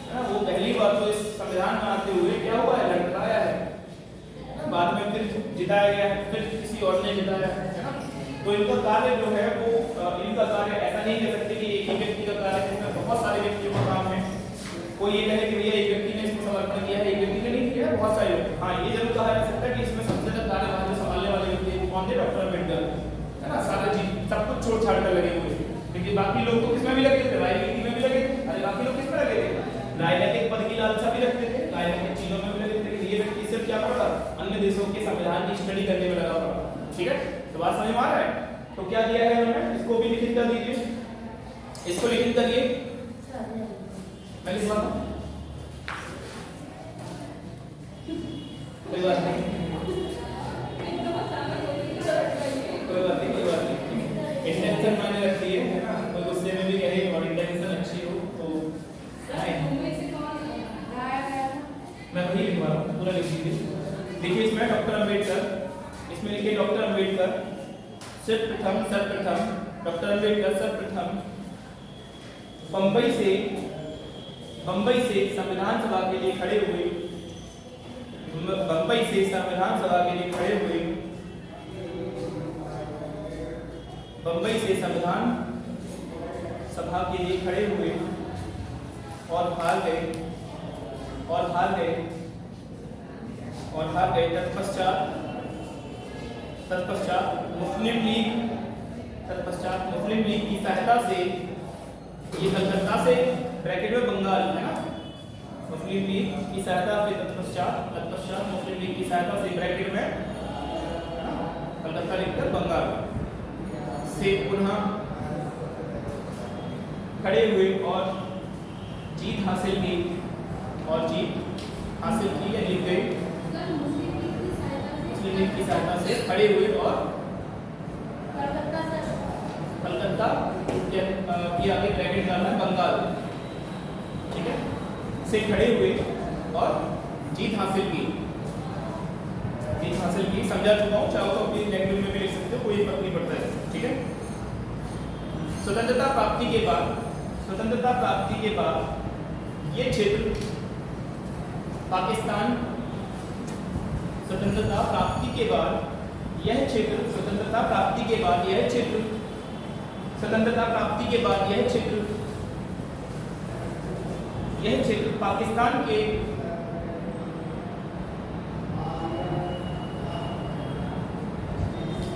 ना, वो पहली बार तो इस संविधान में आते हुए क्या हुआ है, लड़खड़ाया है, बाद में फिर जिताया गया, फिर किसी और ने जिताया, है ना। तो इनका कार्य जो है वो, इनका कार्य ऐसा नहीं कह सकते कि एक ही व्यक्ति का कार्य है, इसमें बहुत सारे व्यक्तियों का काम है। कोई ये कहे कि भैया एक व्यक्ति ने इसको समर्पण किया है, एक व्यक्ति ने नहीं किया, बहुत सारे लोग। हाँ, ये जरूर कहा जा सकता है कि इसमें सबसे ज्यादा कार्यभार जो संभालने वाले व्यक्ति कौन थे, डॉक्टर अम्बेडकर, है ना। सारे चीज सब कुछ छोड़ छाड़ कर लगे हुए, क्योंकि बाकी लोग तो किसमें भी लगे थे, राजनीति में भी लगे थे, अरे बाकी लोग किसमें लगे थे, राजनीतिक पद की लालसा भी रखते थे, राजनीतिक चीजों में भी लगे थे। ये व्यक्ति सिर्फ क्या पढ़ा, अन्य देशों के संविधान की स्टडी करने में लगा हुआ, ठीक है। तो बात समझ में आ रहा है। तो क्या दिया है उन्होंने, इसको भी लिखित कर दीजिए, इसको लिखित करिए, मैं लिखवा दूं, कोई बात नहीं, कोई बात नहीं, कोई बात नहीं, इंटेंशन मायने रखती है ना, कोई गुस्से में भी कहे और इंटेंशन अच्छी हो तो मैं वही लिखवा रहा हूँ, पूरा लिख दीजिए। देखिए इसमें डॉक्टर अम्बेडकर, इसमें लिखिए डॉक्टर अम्बेडकर सर्वप्रथम डॉक्टर अम्बेडकर सर्वप्रथम बम्बई से संविधान सभा के लिए खड़े हुए, बम्बई से संविधान सभा के लिए खड़े हुए बंबई से संविधान सभा के लिए खड़े हुए और हार गए तत्पश्चात मुस्लिम लीग की सहायता से, ये कलकत्ता से ब्रैकेट में बंगाल है ना, मुस्लिम लीग की सहायता से तत्पश्चात मुस्लिम लीग की सहायता से ब्रैकेट में कलकत्ता लिखकर बंगाल से पुनः खड़े हुए और जीत हासिल की या लिख गए। मुस्लिम लीग की सहायता से खड़े हुए और कलकत्ता की आगे ब्रैकेट डालना बंगाल, ठीक है, से खड़े हुए और जीत हासिल की। समझा चुका हूँ, चाहो तो अपनी लैंग्वेज में भी लिख सकते हो, कोई फर्क नहीं पड़ता है, ठीक है। स्वतंत्रता प्राप्ति के बाद ये क्षेत्र पाकिस्तान, स्वतंत्रता प्राप्ति के बाद यह क्षेत्र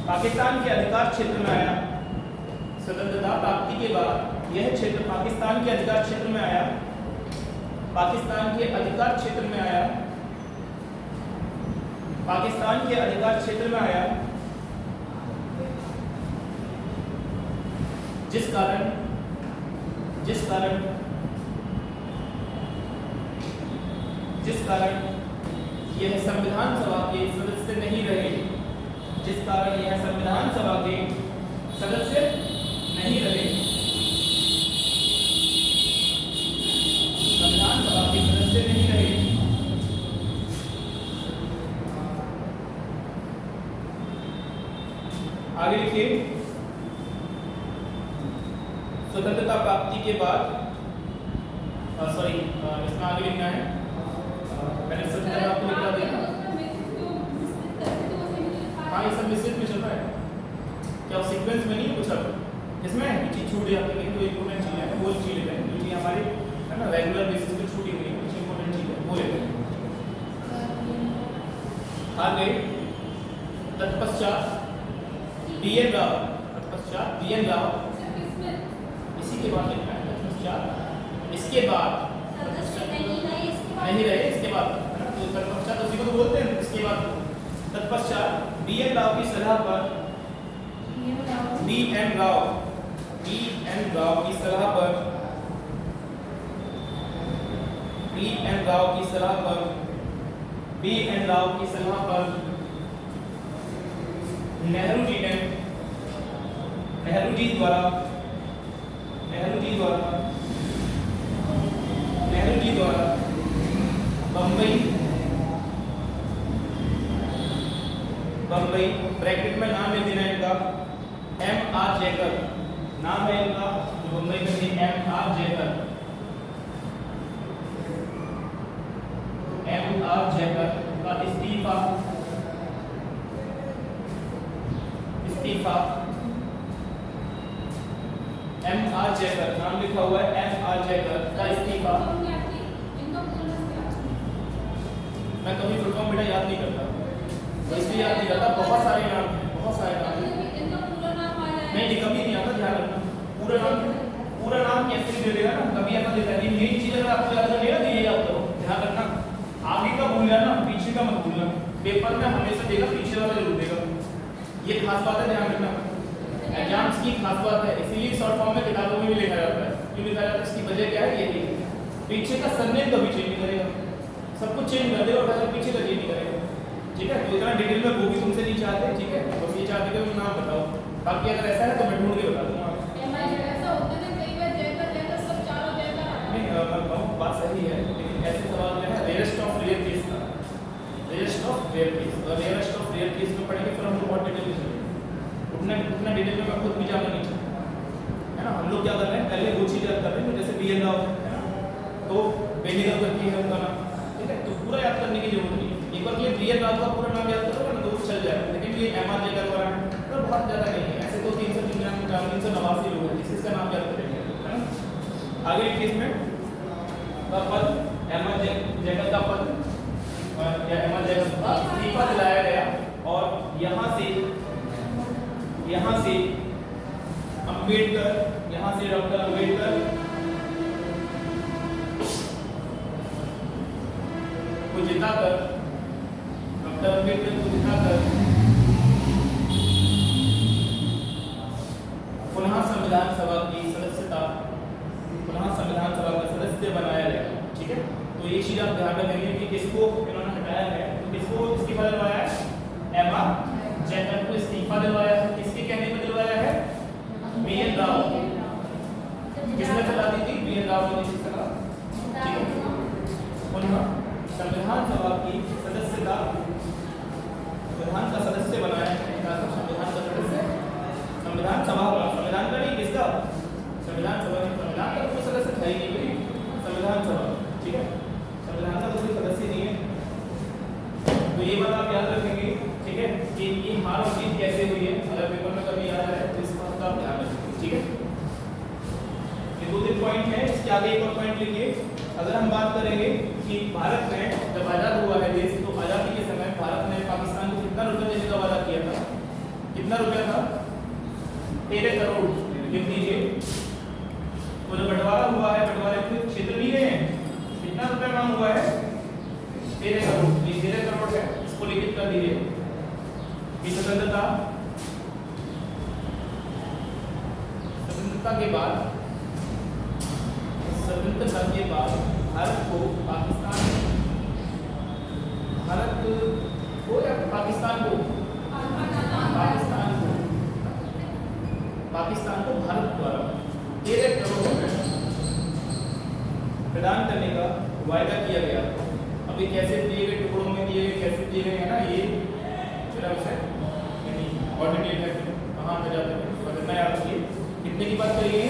पाकिस्तान के अधिकार क्षेत्र में आया। स्वतंत्रता प्राप्ति के बाद यह क्षेत्र पाकिस्तान के अधिकार क्षेत्र में आया, पाकिस्तान के अधिकार क्षेत्र में आया, जिस कारण यह संविधान सभा के सदस्य नहीं रहे। आगे लिखिए, स्वतंत्रता प्राप्ति के बाद इसमें आगे लिखना है, मैंने स्वतंत्रता आपको लिखा दिया। हाँ, ये सब मिश्रित में चल रहा है, क्या सीक्वेंस में नहीं है कुछ, अब इसमें चीज छूट जाती है, तो इंपॉर्टेंट चीज है वो चीज लेते हैं, जो चीज हमारे है ना रेगुलर बेसिस पे छूटी हुई है, कुछ इंपॉर्टेंट चीज है वो लेते हैं। आगे तत्पश्चात BN राव, इसी के बाद लिखना है तत्पश्चात, इसके बाद नहीं रहे, इसके बाद तत्पश्चात उसी को तो बोलते हैं, इसके बाद तत्पश्चात BN राव की सलाह पर BN राव की सलाह पर नेहरू जी द्वारा बम्बई ब्रैकेट में नाम लिख देना इनका MR जयकर, नाम है इनका जो बम्बई में थे MR जयकर का इस्तीफा MR जयकर, नाम लिखा हुआ है MR जयकर का इस्तीफा। मैं कभी फुल फॉर्म बेटा याद नहीं करता, इसलिए याद नहीं करता, बहुत सारे नाम हैं नहीं, कभी नहीं आता, ध्यान रखना। पूरा नाम कैसे दे देगा ना, कभी ऐसा देता है, यही चीज अगर आपको याद करनी है तो ये याद करो, ध्यान रखना। आगे का भूल जाना, पीछे का मत भूलना, पेपर में हमेशा देगा पीछे वाला जरूर देगा, ये खास बात है, ध्यान रखना। एग्जाम्स की खास बात है, इसीलिए शॉर्ट फॉर्म में किताबों में भी लिखा जाता है, क्यों लिखा जाता है, इसकी वजह क्या है, ये पीछे का सरनेम कभी चेंज नहीं करेगा, सब कुछ चेंज कर देगा और पीछे का चेंज नहीं करेगा, ठीक है। तो इतना डिटेल में वो भी तुमसे नहीं चाहते, ठीक है, बस ये चाहते कि तुम नाम बताओ, बाकी अगर ऐसा है तो मैं ढूंढ के बता दूंगा। नहीं, बात सही है, लेकिन ऐसे सवाल में है रेयरेस्ट ऑफ रेयर केस का, रेयरेस्ट ऑफ रेयर केस में पढ़ेंगे, फिर हम लोग बहुत डिटेल में उतना डिटेल में मैं खुद भी जाना नहीं चाहता, है ना। हम लोग क्या कर रहे हैं, पहले वो चीज़ याद कर रहे हैं, जैसे BN राव है ना, तो बेनिगल करके है उनका नाम, ठीक है, तो पूरा याद करने की जरूरत नहीं है, एक बार के लिए BN राव का पूरा नाम याद करोगे ना तो चल जाएगा, लेकिन ये MR जयकर वाला है मतलब बहुत ज़्यादा नहीं है, ऐसे तो 389 लोग हैं, इसका नाम क्या करेंगे, है ना। आगे रिप्लेसमेंट का पद एमा जैकब का पद या एमा जैकब का इस्तीफा दिलाया गया और यहाँ से अम्बेडकर, यहाँ से डॉक्टर अम्बेडकर को जिताकर, डॉक्टर अम्बेडकर को जिताकर पुनः संविधान सभा की सदस्यता, पुनः संविधान सभा का सदस्य बनाया गया। ठीक है, तो ये चीज आप ध्यान रखेंगे कि किसको इन्होंने हटाया है, तो किसको इस्तीफा दिलवाया है, एमा जैकब को इस्तीफा दिलवाया है। किसके कहने पर दिलवाया है, बी.एन. राव। किसने सलाह दी थी, बी.एन. राव ने दी सलाह। ठीक है, पुनः संविधान सभा की सदस्यता, संविधान का सदस्य बनाया है। संविधान का सदस्य, संविधान सभा का, संविधान का नहीं, किसका, संविधान सभा, संविधान का कोई सदस्य था ही नहीं भाई, संविधान सभा। ठीक है, संविधान का कोई सदस्य नहीं है। तो ये बात आप याद रखेंगे। ठीक है, कि ये हार और जीत कैसे हुई है, अगर पेपर में कभी याद आए तो इस बात का आप ध्यान रखेंगे। ठीक है, ये 2-3 पॉइंट है, इसके आगे एक और पॉइंट लिखिए। अगर हम बात करेंगे कि भारत में जब आजाद हुआ है देश, तो आजादी के समय भारत ने पाकिस्तान को कितना रुपया देने का वादा किया था, कितना रुपया था, 13 करोड़। लिख लीजिए। तो जो बंटवारा हुआ है, बंटवारे के क्षेत्र भी गए हैं, कितना रुपया मांग हुआ है, 13 करोड़। ये 13 करोड़ है, इसको लिखित कर दीजिए। स्वतंत्रता के बाद भारत को पाकिस्तान, भारत को या पाकिस्तान को, पाकिस्तान को भारत द्वारा 13 करोड़ रुपए प्रदान करने का वायदा किया गया। अभी कैसे दिए गए, टुकड़ों में दिए गए, कैसे दिए गए, है ना, ये मेरा विषय ऑर्डिनेट है। कहाँ पे जाते हैं बदलना याद रखिए। कितने की बात करिए,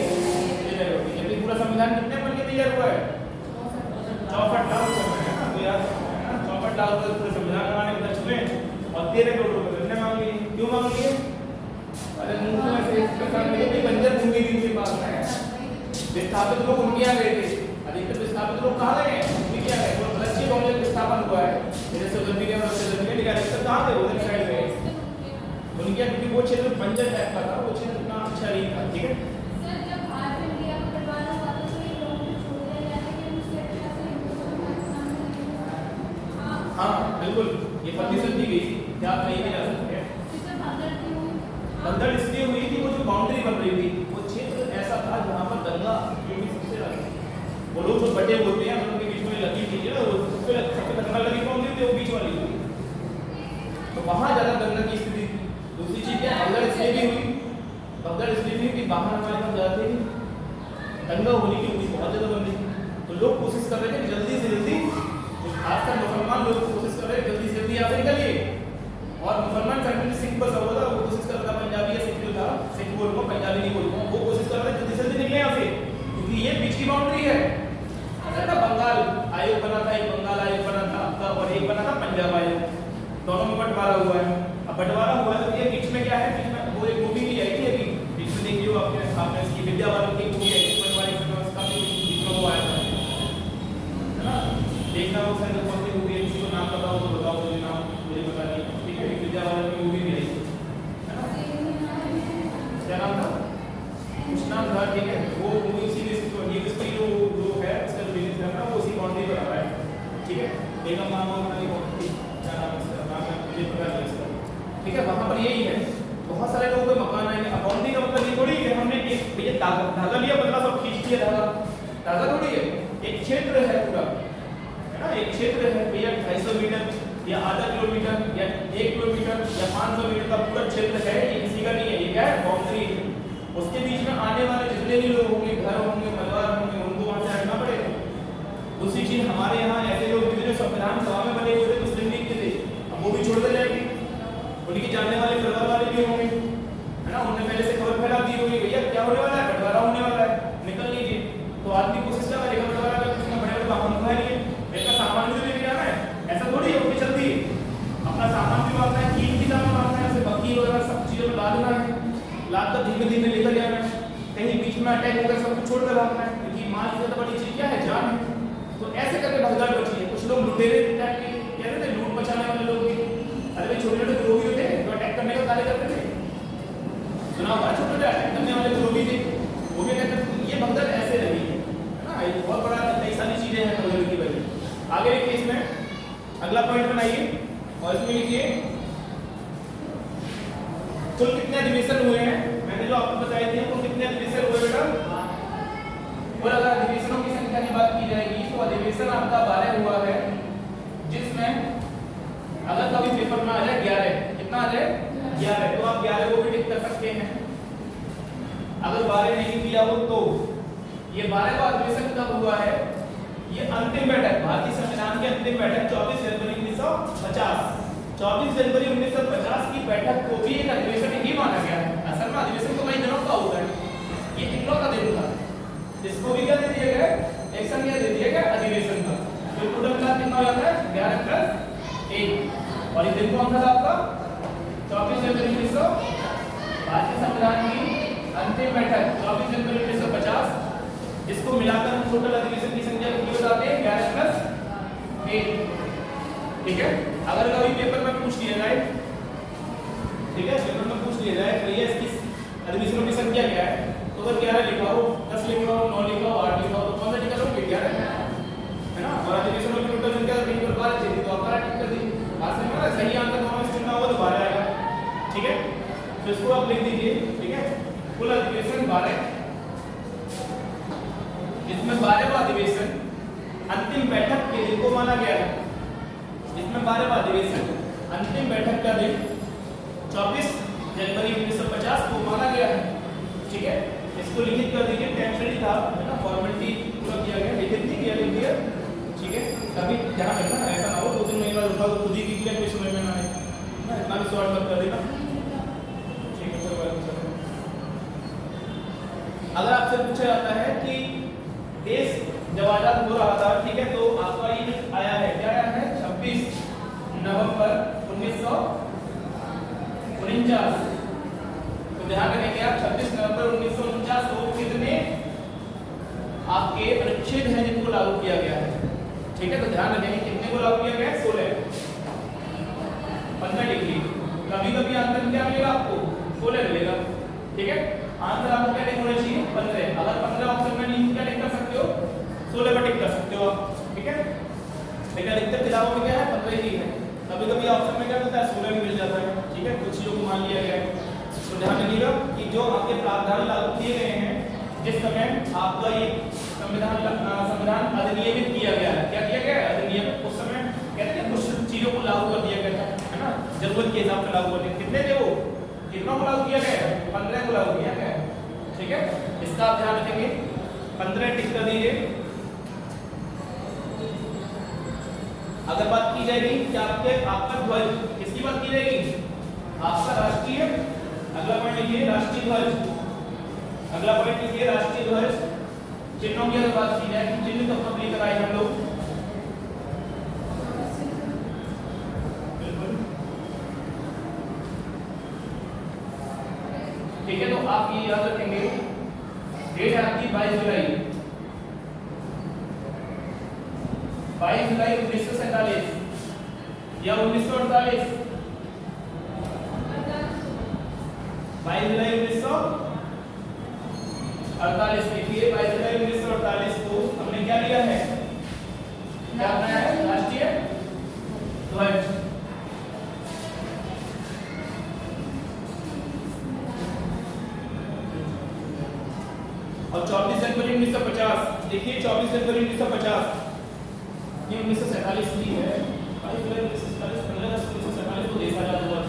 जबकि पूरा संविधान कितने बन के तैयार हुआ है, 64 लाख रुपए है ना, तो यार 64 लाख रुपए पूरे संविधान बनाने में खर्च हुए और 13 करोड़ रुपए कितने मांग लिए, क्यों मांग लिए, अरे मुंह में से बंजर भूमि भी उनके पास है, विस्थापित लोग उनके यहाँ गए थे, अधिकतर विस्थापित लोग कहाँ गए हैं, उनके यहाँ गए, और अच्छी कॉलेज विस्थापन हुआ है, जैसे उधर के अधिकतर कहाँ थे, उधर साइड गए उनके यहाँ, क्योंकि वो क्षेत्र बंजर टाइप का था, वो क्षेत्र इतना अच्छा नहीं था। ठीक है, हाँ बिल्कुल, ये परमिशन दी गई थी, क्या आप नहीं जा सकते। भगदड़ इसलिए हुई थी, वो जो बाउंड्री बन रही थी, वो क्षेत्र ऐसा था जहाँ पर दंगा सबसे ज्यादा, वो लोग जो बटे होते हैं उनके बीच में लगी थी, सबसे दंगा लगी कौन थी, वो बीच वाली थी, तो वहाँ ज्यादा दंगा की स्थिति थी। दूसरी चीज क्या, भगदड़ इसलिए भी हुई, भगदड़ इसलिए भी कि बाहर हमारे पास जाते ही दंगा होने की उम्मीद बहुत ज्यादा बन रही थी, तो लोग कोशिश कर रहे थे जल्दी से जल्दी, खासकर मुसलमान लोग कोशिश कर रहे हैं जल्दी से जल्दी यहाँ से निकलिए, और मुसलमान कंट्री सिख बसा हुआ था, वो कोशिश कर रहा था, पंजाबी या सिख जो था, सिख बोलूँगा पंजाबी नहीं बोलूँगा, वो कोशिश कर रहा था जल्दी से जल्दी निकले यहाँ से, क्योंकि ये बीच की बाउंड्री है। अगर ना बंगाल आयोग बना था, एक बंगाल आयोग बना था और एक बना था पंजाब आयोग, दोनों में बंटवारा हुआ है। अब बंटवारा हुआ है तो ये बीच में क्या है, बीच में वो एक मूवी भी आई थी अभी, बीच में देखिए आपने इसकी विद्या बालन की मूवी आई थी, बंटवारे की व्यवस्था में बीच में वो आया था, है ना, देखना वो शायद कौन सी मूवी है, किसी को नाम पता हो तो बताओ, मुझे नाम मुझे पता नहीं। ठीक है, विद्या बालन की मूवी भी आई है ना, क्या नाम था, कुछ नाम था। ठीक है, वो मूवी इसी में ये इसकी जो है इसका जो बिजनेस है ना, वो उसी बाउंड्री पर आ रहा है। ठीक है, बेगम नाम और क्या नाम है इसका, नाम है मुझे पता नहीं इसका। ठीक है, वहाँ पर यही है, बहुत सारे लोगों के मकान आएंगे। बाउंड्री का मतलब ये थोड़ी है हमने एक भैया धागा लिया, बदला सब खींच दिया, धागा थोड़ी है, एक क्षेत्र है पूरा, है ना, एक क्षेत्र है भैया, 250 मीटर या आधा किलोमीटर या 1 किलोमीटर या 500 मीटर का पूरा क्षेत्र है, ये किसी का नहीं है, ये क्या है, बाउंड्री है। उसके बीच में आने वाले जितने भी लोग होंगे, घर होंगे, परिवार होंगे, उनको वहां से हटना पड़ेगा। दूसरी चीज, हमारे यहाँ ऐसे लोग जो संविधान सभा में बने हुए थे मुस्लिम लीग के थे, अब वो भी छोड़ दे जाएंगे, उनके जानने वाले परिवार वाले भी होंगे, है ना, उन्होंने पहले से खबर फैला दी होगी भैया क्या होने वाला है, बंटवारा होने वाला है, निकल लीजिए। तो आदमी कोशिश कर रहा है बंटवारा का, कितना बड़े बड़े वाहन उठा लिए, मेरा सामान भी लेके जाना है, ऐसा थोड़ी है, वो भी चलती है, अपना सामान भी मांगना है, कीट भी दाम मांगना है, बकरी वगैरह सब चीजों में लाद लाद कर धीमे धीमे लेकर जाना है, कहीं बीच में अटैक होकर सब कुछ छोड़कर भागना है, क्योंकि माल से ज्यादा बड़ी चीज क्या है, जान है। तो ऐसे करके भगदड़ बची है। कुछ लोग लुटेरे टाइप के कह रहे थे, लूट मचाने वाले लोग भी, अरे भाई छोटे छोटे ग्रोह भी होते हैं जो अटैक करने का कार्य करते थे, सुना हुआ, छोटे छोटे अटैक करने वाले ग्रोह भी थे, वो भी अटैक करते। ये भगदड़ ऐसे रही है ना, ये बहुत बड़ा कई सारी चीजें हैं भगदड़ की वजह। आगे देखिए इसमें अगला पॉइंट बनाइए और इसमें लिखिए कुल कितने अधिवेशन हुए हैं। मैंने जो आपको बताए थे कुल कितने अधिवेशन हुए बेटा, और अगर अधिवेशनों की संख्या की बात की जाएगी तो अधिवेशन आपका 12 हुआ है, जिसमें अगर कभी पेपर में आ जाए 11, कितना आ जाए 11, तो आप 11 को भी टिक कर सकते हैं। अगर 12 नहीं किया हो तो ये 12 का अधिवेशन कब हुआ है, ये अंतिम बैठक, भारतीय संविधान की अंतिम बैठक 24 जनवरी 1950, 24 जनवरी 1950 की बैठक को भी एक अधिवेशन ही माना गया है। असल में अधिवेशन तो कई दिनों का होता है, ये कितनों का दिन था, इसको भी क्या दे दिया गया, एक संख्या दे दिया गया अधिवेशन का। तो टोटल का कितना हो जाता है 11 + 1, और इस दिन कौन था आपका 24 जनवरी 1950, भारतीय संविधान की अंतिम बैठक 24 जनवरी 1950, इसको मिलाकर हम टोटल अधिवेशन की संख्या कितनी बताते हैं 11 + 1। ठीक है, अगर कभी पेपर में पूछ लिया जाए, ठीक है, पेपर में पूछ लिया जाए भैया इसकी अधिवेशनों की संख्या क्या है, तो अगर 11 लिखा हो, 10 लिखा हो, 9 लिखा हो, 8 लिखा हो, तो कौन सा टिक करोगे 11 है ना। और अधिवेशनों की टोटल संख्या कहीं पर 12 थी तो आप 12 टिक कर दी। बात समझ में आ रहा है, सही आंसर दोनों में चुनना होगा तो 12 आएगा। ठीक है, तो इसको आप लिख दीजिए। ठीक है, कुल अधिवेशन 12, इसमें 12वां अधिवेशन अंतिम बैठक के दिन को माना गया है, इसमें 12वां अधिवेशन अंतिम बैठक का दिन 24 जनवरी 1950 को माना गया है। ठीक है, इसको लिखित कर दीजिए, टेम्परेरी था है ना, फॉर्मेलिटी पूरा किया गया, लिखित नहीं किया, लिख दिया। ठीक है, कभी ध्यान रखना ऐसा ना हो 2-3 महीने बाद उठा खुद ही क्लियर कोई समझ में ना आए ना, इतना भी सॉल्व मत कर देना। ठीक है, कोई बात नहीं। अगर आपसे पूछा जाता है कि देश जब आजाद हो रहा था, ठीक है, तो आपका ये आया है, क्या आया है 26 नवंबर 1949, तो ध्यान रखेंगे आप 26 नवंबर 1949 को कितने आपके अनुच्छेद हैं जिनको लागू किया गया है। ठीक है, तो ध्यान रखेंगे कितने को लागू किया गया है 16, 15 डिग्री। कभी कभी आंसर क्या मिलेगा आपको 16 मिलेगा। ठीक है, आंसर आपको क्या लिखना चाहिए 15, अगर 15 ऑप्शन में नहीं क्या लिख कर सकते हो 16 पर टिक कर सकते हो आप। ठीक है, लेकिन अधिकतर किताबों में क्या है 15 ही है, कभी कभी ऑप्शन में क्या मिलता है 16 भी मिल जाता है। ठीक है, कुछ चीजों को मान लिया गया है। तो ध्यान रखिएगा कि जो आपके प्रावधान लागू किए गए हैं, जिस समय आपका ये संविधान अधिनियमित किया गया है, क्या किया गया है अधिनियमित, उस समय कहते हैं कुछ चीजों को लागू कर दिया गया था, है ना, जरूरत के हिसाब से लागू करते। कितने थे वो, कितनों को लागू किया गया है 15 को लागू किया गया है। ठीक है, इसका आप ध्यान रखेंगे, 15 टिक कर दीजिए। अगर बात की जाएगी कि आपका ध्वज किसकी बात की जाएगी, आपका राष्ट्रीय, अगला पॉइंट लिखिए राष्ट्रीय ध्वज, अगला पॉइंट लिखिए राष्ट्रीय ध्वज। चिन्हों की अगर बात की जाए तो चिन्ह कब कब लेकर आए हम लोग, बिल्कुल। ठीक है, तो आप ये याद रखेंगे, डेट है आपकी 22 जुलाई 1947 या 1948, 22 जुलाई 1948 लिखिए। 22 जुलाई 1948 को हमने क्या लिया है, क्या बनाया है राष्ट्रीय ध्वज। और 24 जनवरी 1950 देखिए, 24 जनवरी 1950 ये 1947 की है, 22 जुलाई 1947, 15 अगस्त 1947 को देश आजाद हुआ है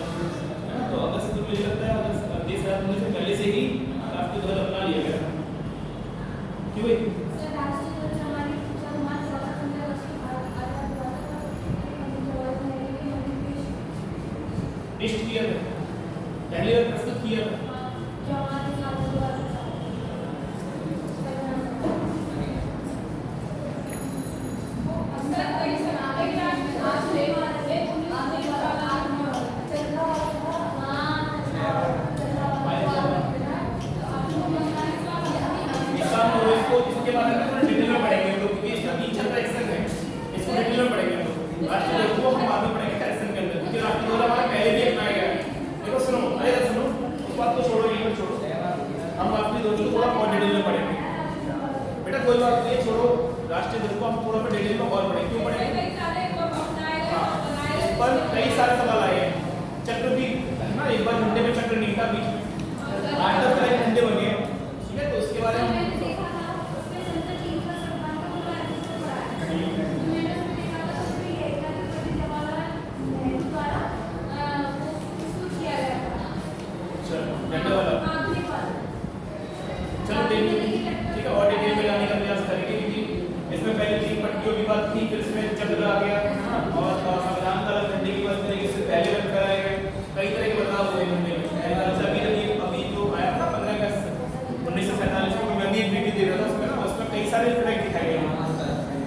ना। तो अगस्त में मुझे लगता है अगस्त देश आजाद होने से पहले से ही राष्ट्रीय ध्वज अपना लिया गया, क्यों है सर राष्ट्रीय ध्वज हमारी जब हमारा 14 अगस्त को भारत आजाद हुआ था, लिस्ट किया था, पहले बार प्रस्तुत किया था, जो हमारे साथ हुआ था। बात ये छोड़ो, राष्ट्रीय ध्वज को हम थोड़ा सा डिटेल में और पढ़ेंगे, क्यों पढ़ेंगे? इस पर कई सारे सवाल आए हैं। चक्र भी है ना, एक बार झंडे में चक्र नहीं था बीच में, 8-10 तरह के झंडे बने हैं, ठीक है, तो उसके बारे में मैंने देखा था उसमें संसद टीम का सम्मान का पूरा रजिस्टर पड़ा है। मैंने उसमें देखा था उसमें ये था कि पंडित जवाहरलाल नेहरू द्वारा वो प्रस्तुत किया गया था। चलो झंडे वाला आधुनिक वाला। चलो देखिए, ठीक है, और डिटेल में जाने का प्रयास करेंगे, क्योंकि इसमें पहले 3 पट्टियों की बात थी, फिर इसमें चक्र आ गया, और संविधान का झंडे की बात करेंगे, इससे पहले रंग कराए गए, कई तरह के बदलाव हुए झंडे में। अभी जो आया था 15 अगस्त 1947 को, मैं भी एक वीडियो दे रहा था उसमें ना, उसमें कई सारे फ्लैग दिखाए गए,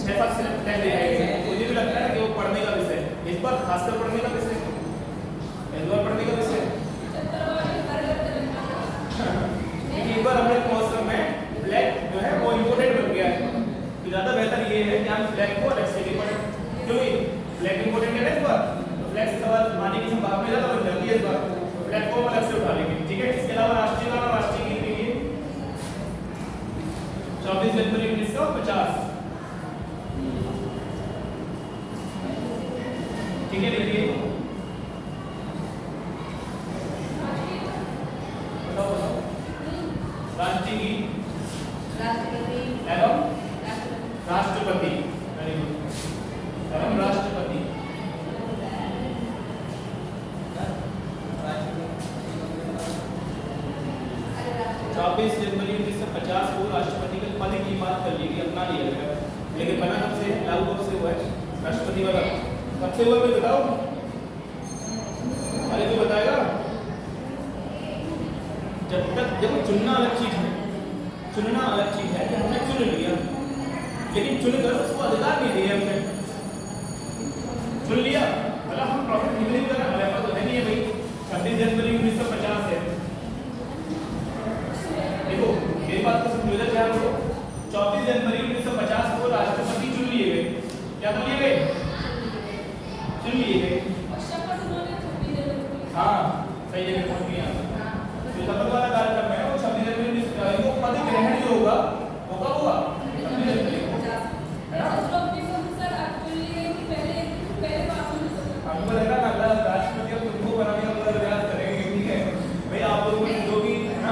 6-7 फ्लैग दिखाए गए। मुझे भी लगता है कि वो पढ़ने का विषय है, इस बार खासकर पढ़ने का विषय है, इस बार पढ़ने का विषय है। एक बार अमृत महोत्सव में फ्लैग जो है वो इम्पोर्टेंट बन गया है, तो ज़्यादा बेहतर ये है कि हम फ्लैग को अलग से नहीं पढ़ें, क्योंकि फ्लैग इम्पोर्टेंट है ना इस बार, तो फ्लैग से सवाल आने की संभावना ज़्यादा बन जाती है इस बार, तो फ्लैग को हम अलग से उठा लेंगे, ठीक है। इसके अलावा राष्ट्रीय गान और राष्ट्रीय गीत के लिए 24 जनवरी 1950, ठीक है, देखिए राष्ट्रीय गीत एवं राष्ट्रपति, एवं राष्ट्रपति, 24 जनवरी 1950 को राष्ट्रपति के पद की बात कर ली गई, अपना लिया गया, लेकिन बना कब से, लागू कब से हुआ है राष्ट्रपति वाला, कब से हुआ मुझे बताओ, अरे तो बताएगा। जब चुनना अलग चीज है, चुनना अलग चीज है कि हमने चुन लिया, लेकिन चुनकर उसको अधिकार नहीं दिया हमने, चुन लिया मतलब हम प्रॉफिट निकले कर रहा तो है नहीं है भाई। 26 जनवरी 1950 है, देखो मेरी बात को समझो क्या हो, 24 जनवरी 1950 को राष्ट्रपति चुन लिए गए, क्या चुन लिए गए, चुन लिए गए, हाँ सही जगह पहुंच गए यहाँ, जो शपथ वाला कार्यक्रम है वो 26 जनवरी वो पद ग्रहण जो होगा वो कब होगा, 26 जनवरी को, है ना। हमको लगा ना राष्ट्रपति अब खुद को बनाने का पूरा प्रयास करेंगे, ठीक है भाई, आप लोगों ने जो भी है ना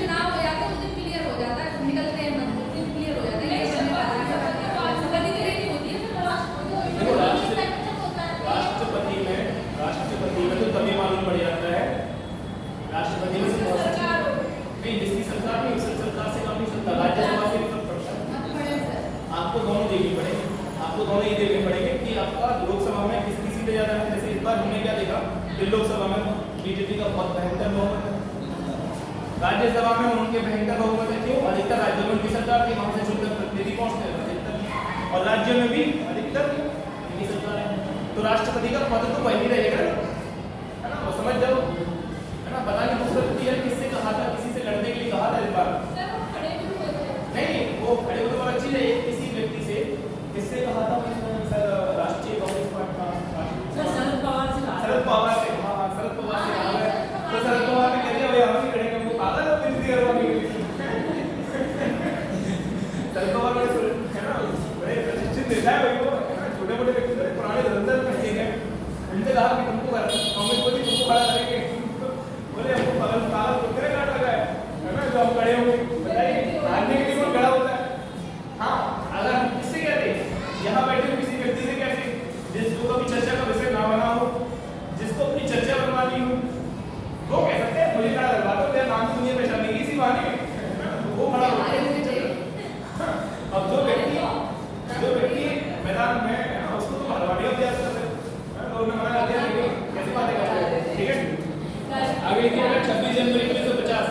चुनाव हो जाता है उस दिन क्लियर हो जाता है, निकलते हैं मंदिर दिन क्लियर हो जाता है, देखो राष्ट्रपति में तो तभी मालूम पड़ जाता है, राष्ट्रपति में नहीं, जिसकी सरकार नहीं उसकी सरकार से काम नहीं चलता, राज्यसभा से फर्क पड़ता है, आपको दोनों देखने पड़ेंगे, आपको दोनों ही देखने पड़ेंगे कि आपका लोकसभा में किसकी सीटें ज्यादा है। जैसे इस बार हमने क्या देखा कि लोकसभा में बीजेपी का बहुत भयंकर बहुमत है, राज्यसभा में उनके भयंकर बहुमत है, क्यों, अधिकतर राज्यों में उनकी सरकार थी, वहां से चुनकर प्रतिनिधि पहुंचते हैं अधिकतर, और राज्य में भी अधिकतर उनकी सरकार है, तो राष्ट्रपति का पद तो वही रहेगा, है ना, वो समझ जाओ, है ना। पता नहीं दूसरा व्यक्ति किससे कहा था, किसी से लड़ने के लिए कहा था इस बार, नहीं वो खड़े होने वाला चीज है, किसी व्यक्ति से किससे कहा था, राष्ट्रीय कांग्रेस पार्टी शरद पवार से, हाँ शरद पवार से कहा है, तो शरद पवार ने कह दिया भाई हम ही खड़े वो पागल हो बिजली करवाने के लिए, शरद पवार ने है ना बड़े प्रतिष्ठित नेता है भाई वो, है ना, छोटे मोटे व्यक्ति बड़े पुराने धुरंधर व्यक्ति हैं, उनसे कहा कि तुमको कांग्रेस को भी तुमको खड़ा करेंगे, बोले हमको पागल कुत्ते काट लगा है ना, जो हम खड़े होंगे, बताइए हारने के लिए कौन खड़ा होता है, हाँ अगर हम किससे कहते यहाँ बैठे हो किसी व्यक्ति से कैसे, जिसको कभी चर्चा का विषय ना बना हो, जिसको अपनी चर्चा बनवानी हो, वो कह सकते हैं मुझे खड़ा करवा दो, मेरा नाम दुनिया पहचान नहीं इसी बहाने में, वो खड़ा होता है। अब जो व्यक्ति मैदान में है ना उसको तो हरवाने का प्रयास करते हैं, लोग ने मना कर दिया कैसी बातें करते हैं, ठीक है। आगे देखिए अगर 26 जनवरी 1950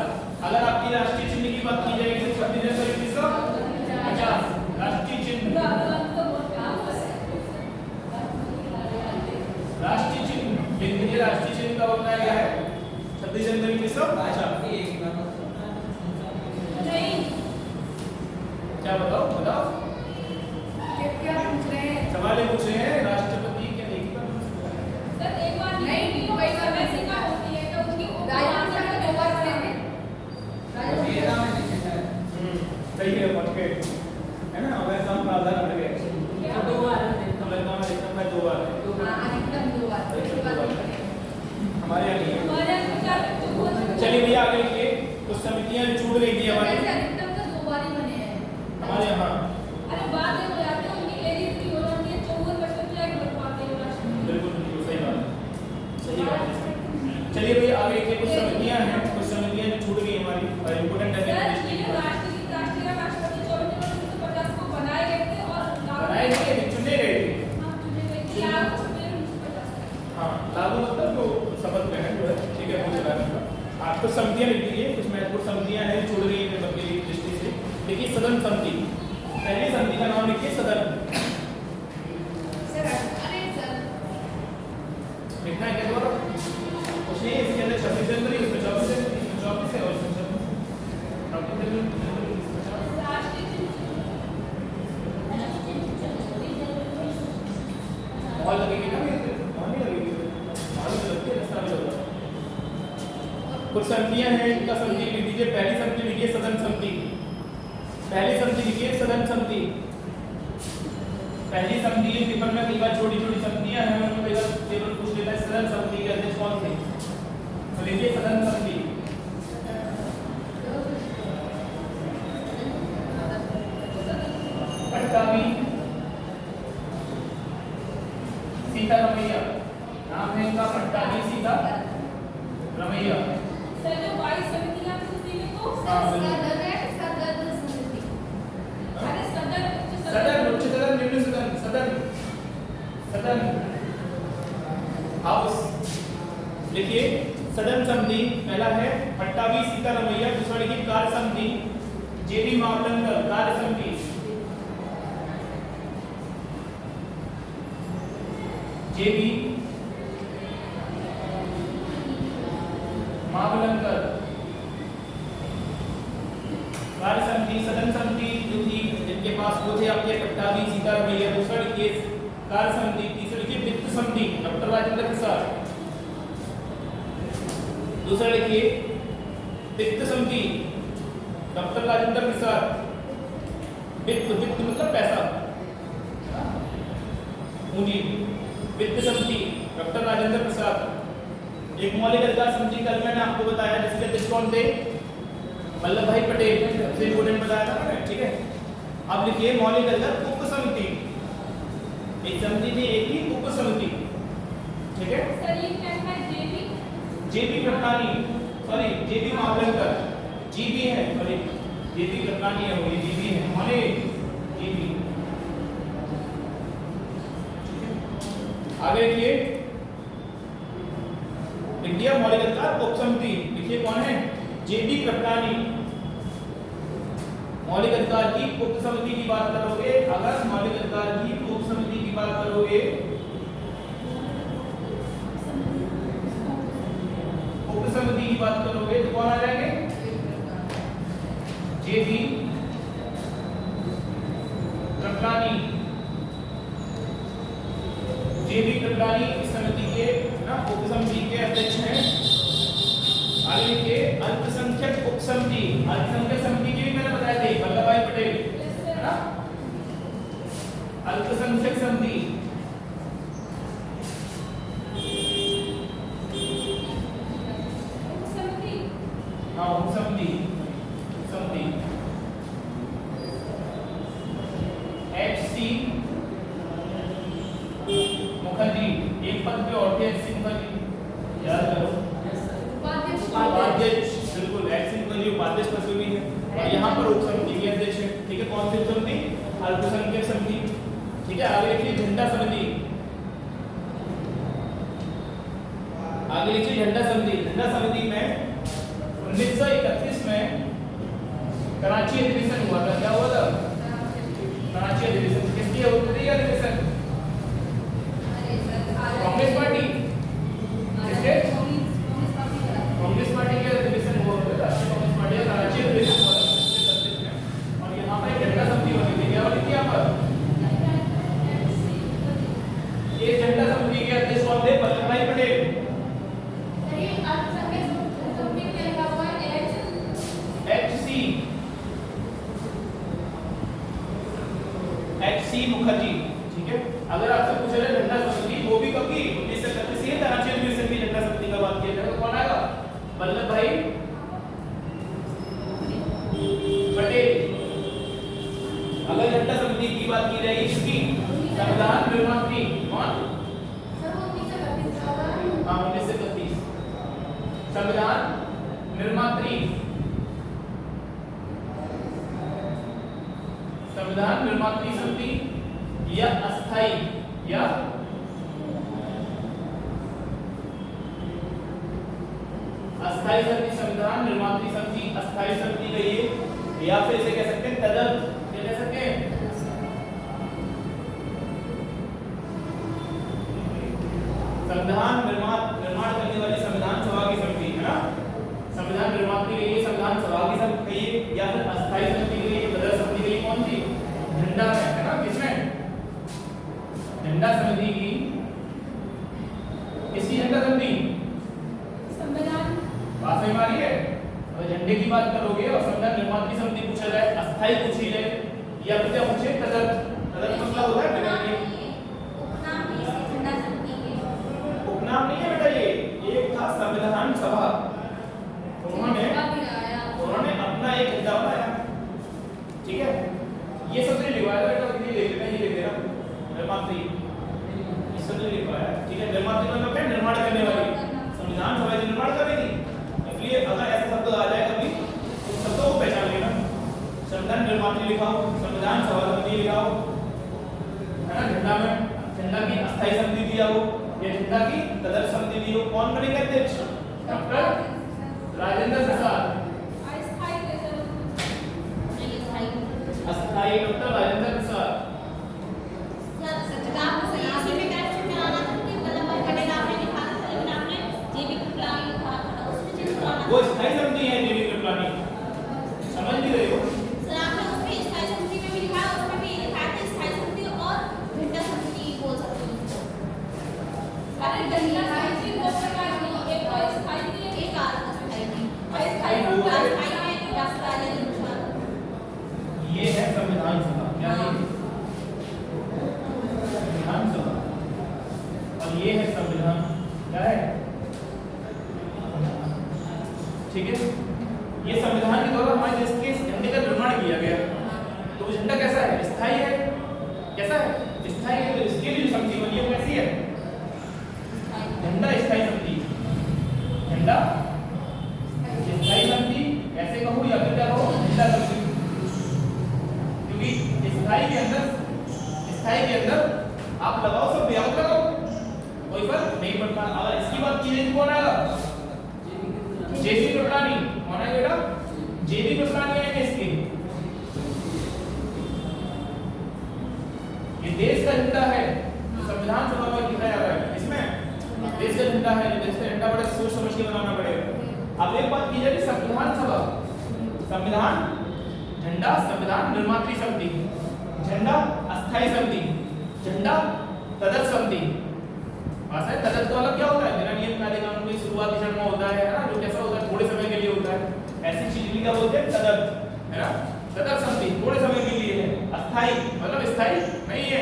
अगर आपकी राष्ट्रीय चिन्ह की बात की जाएगी तो 26 जनवरी 1950 राष्ट्रीय चिन्ह, राष्ट्रीय चिन्ह ये राष्ट्रीय चिन्ह का बनाया गया है 26 जनवरी 1950, क्या बताओ क्या पूछ रहे हैं, सवाल पूछ रहे हैं राष्ट्रपति के लेखी पर सर एक बार नहीं भाई सर वैसे क्या होती है तो उनकी राजस्थान में दो बार बने थे, सही है पहुंच गए, लिखिए सदन। सर अरे सर लिखना है क्या दोबारा? कुछ नहीं, इसके अंदर 26 जनवरी, उसमें 24 है, इसमें 24 है और इसमें 26 और लगेगी ना, और नहीं लगेगी, और नहीं लगती है, रास्ता भी होगा। कुछ संधियां हैं, इनका संधि लिख दीजिए। पहली संधि लिखिए सदन संधि। पहली संधि लिखिए सदन संधि। पहली संधि ये पेपर में कई बार छोटी छोटी संधियां हैं, उनको कई बार पेपर पूछ लेता है सदन संधि के अध्यक्ष कौन थे, तो लिखिए सदन संधि। पट्टाभी सीता रमैया, नाम है इनका पट्टाभी सीता रमैया। सर जो 22 समितियां थी उसमें तो हाँ, सदन है, सदन समिति। अरे सदन सदन, उच्च सदन, निम्न सदन, सदन, सदन, हाउस। लिखिए सदन समिति पहला है पट्टाभी सीता रमैया, दूसरा लिखिए कार्य समिति जेबी मावलंकर, कार्य समिति जेबी मावलंकर, कार्य समिति। सदन समिति जो थी जिनके पास वो थे आपके पट्टाभी सीता रमैया, दूसरा लिखिए कार्य समिति, तीसरा लिखिए वित्त समिति डॉक्टर राजेंद्र प्रसाद, दूसरा लिखिए वित्त समिति डॉक्टर राजेंद्र प्रसाद। वित्त, वित्त मतलब पैसा, पूंजी। वित्त समिति डॉक्टर राजेंद्र प्रसाद। एक मौलिक अधिकार समिति कल मैंने आपको बताया जिसके अध्यक्ष कौन थे, वल्लभ भाई पटेल, सबसे इंपोर्टेंट बताया था मैंने, ठीक है। अब लिखिए मौलिक अधिकार उप समिति, एक समिति थी एक ही उप समिति, ठीक है। सर ये क्या है जेबी जेबी कृपलानी, सॉरी जेबी मावलंकर, जीबी है, सॉरी जेबी कृपलानी है, वो ये जीबी है, माने जीबी। आगे लिखिए इंडिया मौलिक अधिकार उप समिति, लिखिए कौन है, जेबी कृपलानी। मौलिक अधिकार की उप समिति की बात करोगे, अगर मौलिक अधिकार की उप समिति की बात करोगे, उप समिति की बात करोगे तो कौन आ जाएंगे, जेबी कृपलानी। जेबी कृपलानी इस समिति के ना उप समिति के अध्यक्ष हैं। आगे लिखिए अल्पसंख्यक उप समिति, अल्पसंख्यक समिति की भी मैंने बताया थी, वल्लभ भाई पटेल, है ना। अल्पसंख्यक समिति, हाँ उप समिति, समिति एच.सी. मुखर्जी, एक पद पे और थे एच.सी. मुखर्जी, याद करो उपाध्यक्ष, बिल्कुल एच.सी. मुखर्जी उपाध्यक्ष पद पे भी है, और यहाँ पर उप समिति के अध्यक्ष है, ठीक है। कौन सी उप समिति, अल्पसंख्यक समिति, ठीक है। आगे लिखिए झंडा समिति, आगे लिखिए झंडा समिति। झंडा समिति में 1931 में कराची अधिवेशन हुआ था, क्या हुआ था, कराची अधिवेशन। किसकी होती थी अधिवेशन, कांग्रेस पार्टी, किसके, कांग्रेस पार्टी के अधिवेशन हुआ था, राष्ट्रीय कांग्रेस पार्टी का कराची अधिवेशन हुआ था 1931 में, और यहाँ पर झंडा समिति बनी थी, क्या बनी थी यहाँ पर, ये झंडा समिति के अध्यक्ष कौन थे, वल्लभ भाई पटेल। एच.सी. मुखर्जी, ठीक है। अगर आपसे पूछा जाए झंडा समिति वो भी कभी 1931 से कराची अधिवेशन की झंडा समिति का बात किया जाए तो कौन आएगा, वल्लभ भाई पटेल। अगर झंडा समिति की बात की जाएगी इसकी संविधान निर्मात्री कौन, हाँ 1931 संविधान निर्मात्री, संविधान निर्मात्री समिति या अस्थाई, या अस्थाई समिति, संविधान निर्मात्री समिति, अस्थाई समिति कहिए, या फिर इसे कह सकते हैं तदर्थ, क्या कह सकते हैं, झंडा समिति की किसकी झंडा समिति संविधान बात में मारी है। अगर झंडे की बात करोगे और संविधान निर्माण की समिति पूछा जाए, अस्थाई पूछी जाए या फिर क्या पूछे तदर्थ मतलब होता है उपनाम नहीं है झंडा समिति के। उपनाम नहीं है बेटा, ये एक था संविधान सभा, उन्होंने अपना एक झंडा बनाया, ठीक है। ये सब ने लिखवाया बेटा, ये लिख लेना, ये लिख देना निर्मात्री, ये सब ने लिखवाया, ठीक है। निर्मात्री मतलब क्या, निर्माण करने वाली, संविधान सभा निर्माण कर रही थी, इसलिए अगर ऐसा शब्द आ जाए कभी तो शब्दों को पहचान लेना। संविधान निर्मात्री लिखाओ, संविधान सभा समिति लिखाओ, है ना। झंडा में झंडा की अस्थायी समिति दिया हो या झंडा की तदर्थ समिति दी हो, कौन बनेंगे अध्यक्ष? डॉक्टर राजेंद्र प्रसाद। अस्थायी डॉक्टर राजेंद्र प्रसाद। वो स्थायी समिति है जेबी कृपलानी, समझ नहीं रहे हो? सर आपने उसमें स्थायी समिति में भी लिखा है, उसमें भी लिखा है कि स्थायी समिति और झंडा समिति बोल सकते हैं उसको। अरे झंडा समिति दो प्रकार की, एक तो स्थायी थी, एक अस्थायी थी। अस्थायी में जो रास्ता है ये है संविधान सभा, क्या है संविधान सभा, और ये है संविधान, क्या है, ठीक है। ये संविधान के द्वारा हमारे देश के झंडे का निर्माण किया गया। तो वो झंडा कैसा है, स्थायी है, कैसा है, स्थायी है। तो इसके लिए जो समिति बनी है वो कैसी है, झंडा स्थायी समिति, झंडा स्थायी समिति ऐसे कहो या फिर क्या कहो, झंडा समिति। क्योंकि स्थायी के अंदर आप लगाओ सब व्यापक लगाओ, कोई फर्क नहीं पड़ता। अगर इसकी बात की जाए तो कौन आएगा, जेबी कृपलानी, कौन है बेटा, जेबी कृपलानी है इसके। ये देश का झंडा है, संविधान सभा में लिखा जा रहा है, इसमें देश का झंडा है, देश का झंडा बड़ा सोच समझ के बनाना पड़ेगा। अब एक बात की जाए संविधान सभा, संविधान झंडा, संविधान निर्मात्री समिति, झंडा अस्थायी समिति, झंडा तदर्थ समिति। है तदर्थ वाला क्या होता है, बिना नियम कायदे कानून की शुरुआती चरण में होता है ना, जो कैसा होता है, थोड़े समय के लिए होता है। ऐसी चीज भी क्या बोलते हैं, तदर्थ, है ना। तदर्थ समिति थोड़े समय के लिए है, अस्थायी मतलब स्थायी नहीं है।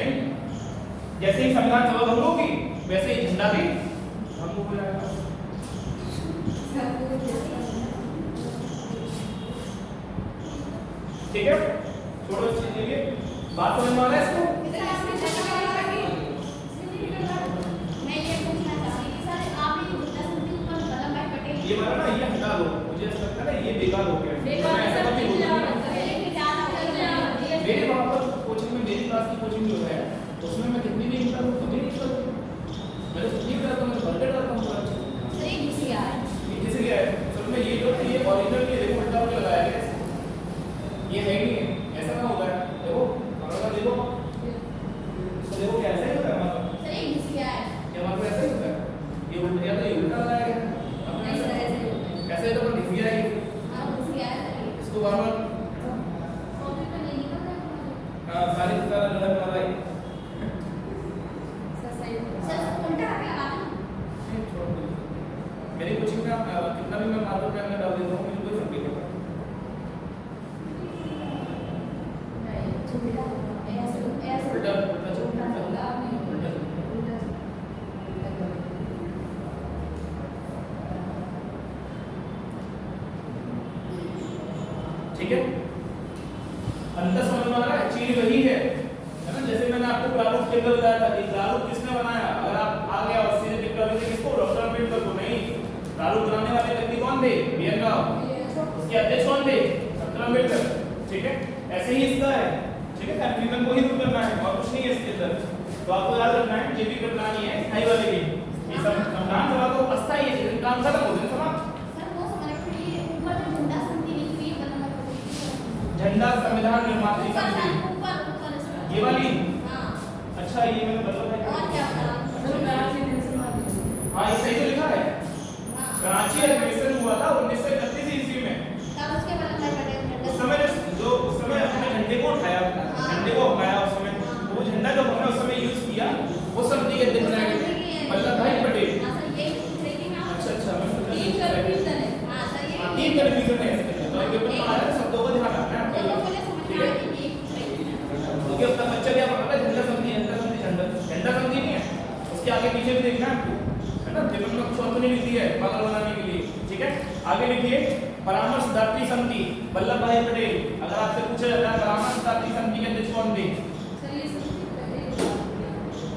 जैसे ही संविधान सभा भंग होगी वैसे ही झंडा भी भंग हो जाएगा। ठीक है, छोड़ो इस चीज के लिए, बात समझ में आ रहा है इसको? ये वाला ना ये हटा दो, मुझे ऐसा लगता है ना ये बेकार हो गया। ऐसा कभी होता नहीं। मेरे वहाँ पर कोचिंग में, मेरी क्लास की कोचिंग जो है उसमें मैं कितनी भी निकलूँ कभी नहीं निकलूँ, मैं तो कुछ नहीं करता हूँ, मैं भरते रहता हूँ पूरा। सर ये किसी का है, किसी का है, असल में ये जो है ये ओरिजिनल के देखो उल्टा होकर लगाया गया, ये है नहीं है, ऐसा ना होता है। देखो हमारा देखो, तो देखो कैसे ही होता है हमारा। सर ये किसी का है, ये हमारा ऐसा ही होता है, ये उल्टा या तो ये उल्टा लगाया गया, ऐसे तो दिख गया है। हां किसी का है सर, इसको बार-बार कॉपी पे नहीं निकल रहा है। सारी तरह लगा लगा भाई सर सही सर उल्टा आ गया बात नहीं छोड़ दो। मेरी कोचिंग में कितना भी मैं मार्कर पेन में डाल देता हूँ, मुझे कोई फर्क नहीं पड़ता। नहीं छुपा ऐसे उल्टा उल्टा चलता है, उल्टा ठीक है। अंतर समझ में आ रहा है, चीज वही है ना। जैसे मैंने आपको प्रारूप के अंदर बताया था कि प्रारूप किसने बनाया, अगर आप आ गया और सीधे टिक कर देते किसको, डॉक्टर अम्बेडकर को। नहीं, प्रारूप बनाने वाले व्यक्ति कौन थे, बी.एन. राव, उसके अध्यक्ष कौन थे, डॉक्टर अम्बेडकर। ठीक है, ऐसे ही इसका है, ठीक है, कंफ्यूजन को ही दूर करना है और कुछ नहीं है इसके अंदर। तो आपको याद रखना है जेबी कृपलानी है स्थायी वाले की, ये सब संविधान सभा तो अस्थायी है, काम खत्म हो गया समाप्त। सर वो समझ लिए ऊपर जो झंडा समिति लिखी हुई है बता झंडा संविधान निर्मात्री समिति, ऊपर ये वाली। हां अच्छा ये मैंने बदला है, और क्या बता हाँ ये सही तो लिखा है। हां कराची अधिवेशन हुआ था 1931 ईस्वी में। तब उसके बाद पटेल उस समय जो उस समय हमने झंडे को उठाया, झंडे को अपनाया उस समय, वो झंडा जो हमने उस समय यूज किया इसके आगे पीछे भी देखना है आपको, है ना, पेपर में कुछ और तो नहीं लिखी है पागल बनाने के लिए, ठीक है। आगे लिखिए परामर्शदात्री समिति वल्लभ भाई पटेल। अगर आपसे पूछा जाता है परामर्शदात्री समिति के अध्यक्ष कौन थे,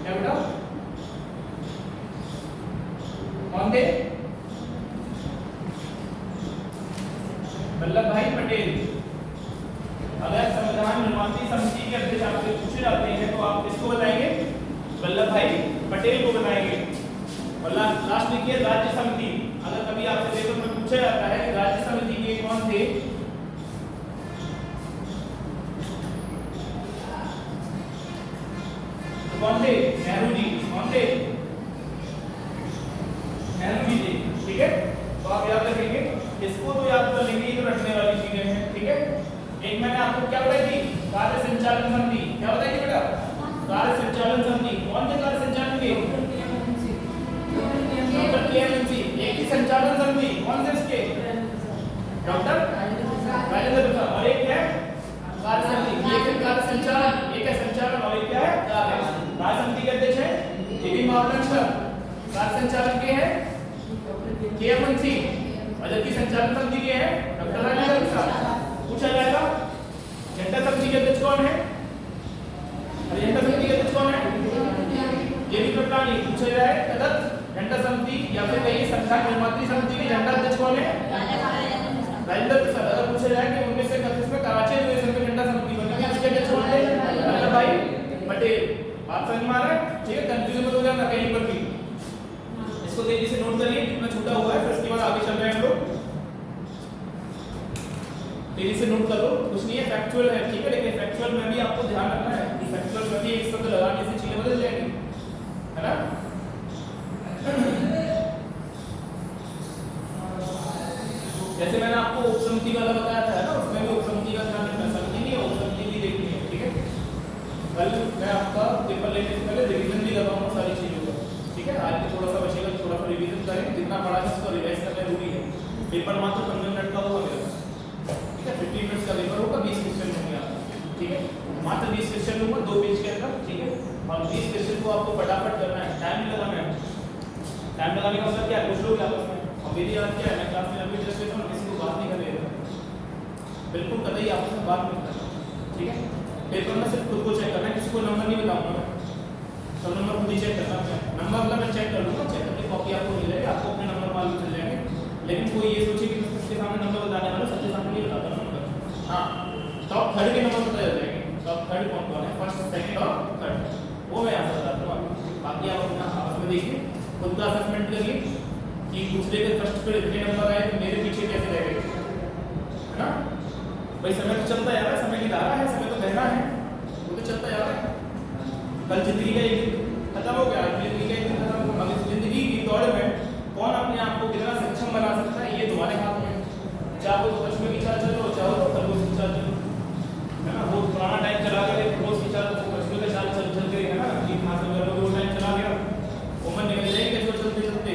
क्या बेटा कौन थे? वल्लभ भाई पटेल। अगर संविधान निर्मात्री समिति के अध्यक्ष आपसे पूछे जाते हैं तो आप किसको बताएंगे? वल्लभ भाई पटेल को बताएंगे। और लास्ट लिखिए राज्य समिति। अगर कभी आपसे पेपर में पूछा जाता है कि राज्य समिति के कौन थे, तो कौन थे? नेहरू जी। कौन थे? नेहरू जी थे, ठीक है। तो आप याद रखेंगे, इसको तो याद कर लेंगे, ये तो रटने वाली चीजें हैं, ठीक है। एक मैंने आपको क्या बताई थी, कार्य संचालन समिति। क्या बताई थी बेटा? कार्य संचालन समिति। कौन थे कार्य संचालन के? डॉक्टर के.एम.मुंशी। एक ही संचालन समिति, कौन थे इसके? डॉक्टर राजेंद्र प्रसाद। और एक है कार्य समिति, एक है कार्य संचालन, एक है संचालन और एक क्या है कार्य। कार्य समिति के अध्यक्ष है ए.बी. महालक्ष्मी। कार्य संचालन के हैं के.एम.मुंशी। और जबकि संचालन समिति के हैं डॉक्टर राजेंद्र प्रसाद। पूछा जाएगा झंडा समिति के अध्यक्ष कौन है? झंडा समिति के अध्यक्ष कौन है? ये भी प्रश्न पूछा जाए तदत झंडा समिति या फिर कहीं संविधान निर्मात्री समिति के झंडा अध्यक्ष कौन है? राजेंद्र प्रसाद। अगर पूछा जाए कि 1931 में कराची अधिवेशन में झंडा समिति बनी थी, इसके अध्यक्ष कौन थे? वल्लभ भाई पटेल। बात समझ में आ रहा है? ठीक है, कंफ्यूजन मत हो जाना कहीं पर भी। इसको तेजी से नोट करिए कितना छूटा हुआ है, फिर उसके बाद आगे चल रहे हैं हम लोग। तेजी से नोट कर लो, कुछ नहीं है, फैक्चुअल है, ठीक है। लेकिन फैक्चुअल में भी आपको ध्यान रखना है कि फैक्चुअल में भी एक शब्द लगाने से चीजें बदल जाएंगी, है ना। जैसे मैंने आपको उपसमिति वाला बताया था ना, उसमें भी उपसमिति का ध्यान रखना, समिति नहीं है उपसमिति भी देखनी है, ठीक है। कल मैं आपका पेपर लेने से पहले रिवीजन भी करवाऊंगा सारी चीजों का, ठीक है। आज भी थोड़ा सा बचेगा, थोड़ा सा रिवीजन करेंगे, जितना पढ़ा है उसको रिवाइज करना जरूरी है। पेपर मात्र 15 मिनट का होगा मेरा, ठीक है। 15 मिनट्स का पेपर होगा, 20 क्वेश्चन होंगे आपके, ठीक है। मात्र 20 क्वेश्चन होगा 2 पेज के अंदर, ठीक है। और 20 क्वेश्चन को आपको फटाफट करना है, टाइम नहीं लगाना है। टाइम लगाने का मतलब क्या है? कुछ लोग आपस में, और मेरी याद क्या है, मैं क्लास में अभी जस्ट लेता हूं, किसी को बात नहीं कर रहे, बिल्कुल कतई आपस में बात नहीं करना, ठीक है। पेपर में सिर्फ खुद को चेक करना है, किसी को नंबर नहीं बताऊंगा मैं, सब नंबर खुद ही चेक करना है। नंबर मतलब मैं चेक कर लूंगा, चेक करके कॉपी आपको मिल जाएगी, आपको अपने नंबर मालूम चल जाएंगे। लेकिन कोई ये सोचे कि मैं सबके सामने नंबर बताने वाला, सबके सामने नहीं बताता नंबर। हाँ, टॉप 30 के नंबर पता चल जाएंगे, टॉप 30 कौन कौन है, फर्स्ट सेकंड और थर्ड, वो मैं यहाँ से बताता हूँ। बाकी आप अपना आपस में देखिए, खुद का असेसमेंट करिए कि दूसरे के फर्स्ट पे इतने नंबर आए तो मेरे पीछे कैसे रह गए, है ना। भाई समय तो चलता जा रहा है, समय की धारा है, समय तो बहना है, वो तो चलता जा रहा है। कल जिंदगी का एक दिन खत्म हो गया, जिंदगी का एक दिन खत्म हो, अब इस जिंदगी की दौड़ में कौन अपने आप को कितना सक्षम बना सकता है, ये तुम्हारे हाथ में है। चाहो तो कश्मीर की चाल चलो, चाहो तो खरगोश की चाल चलो, है ना। वो पुराना टाइम चला गया, खरगोश की चाल तो कश्मीर की चाल चल गई, है ना। जीत हासिल कर लो, वो टाइम चला गया, उम्र निकल जाएगी कछुआ चलते चलते।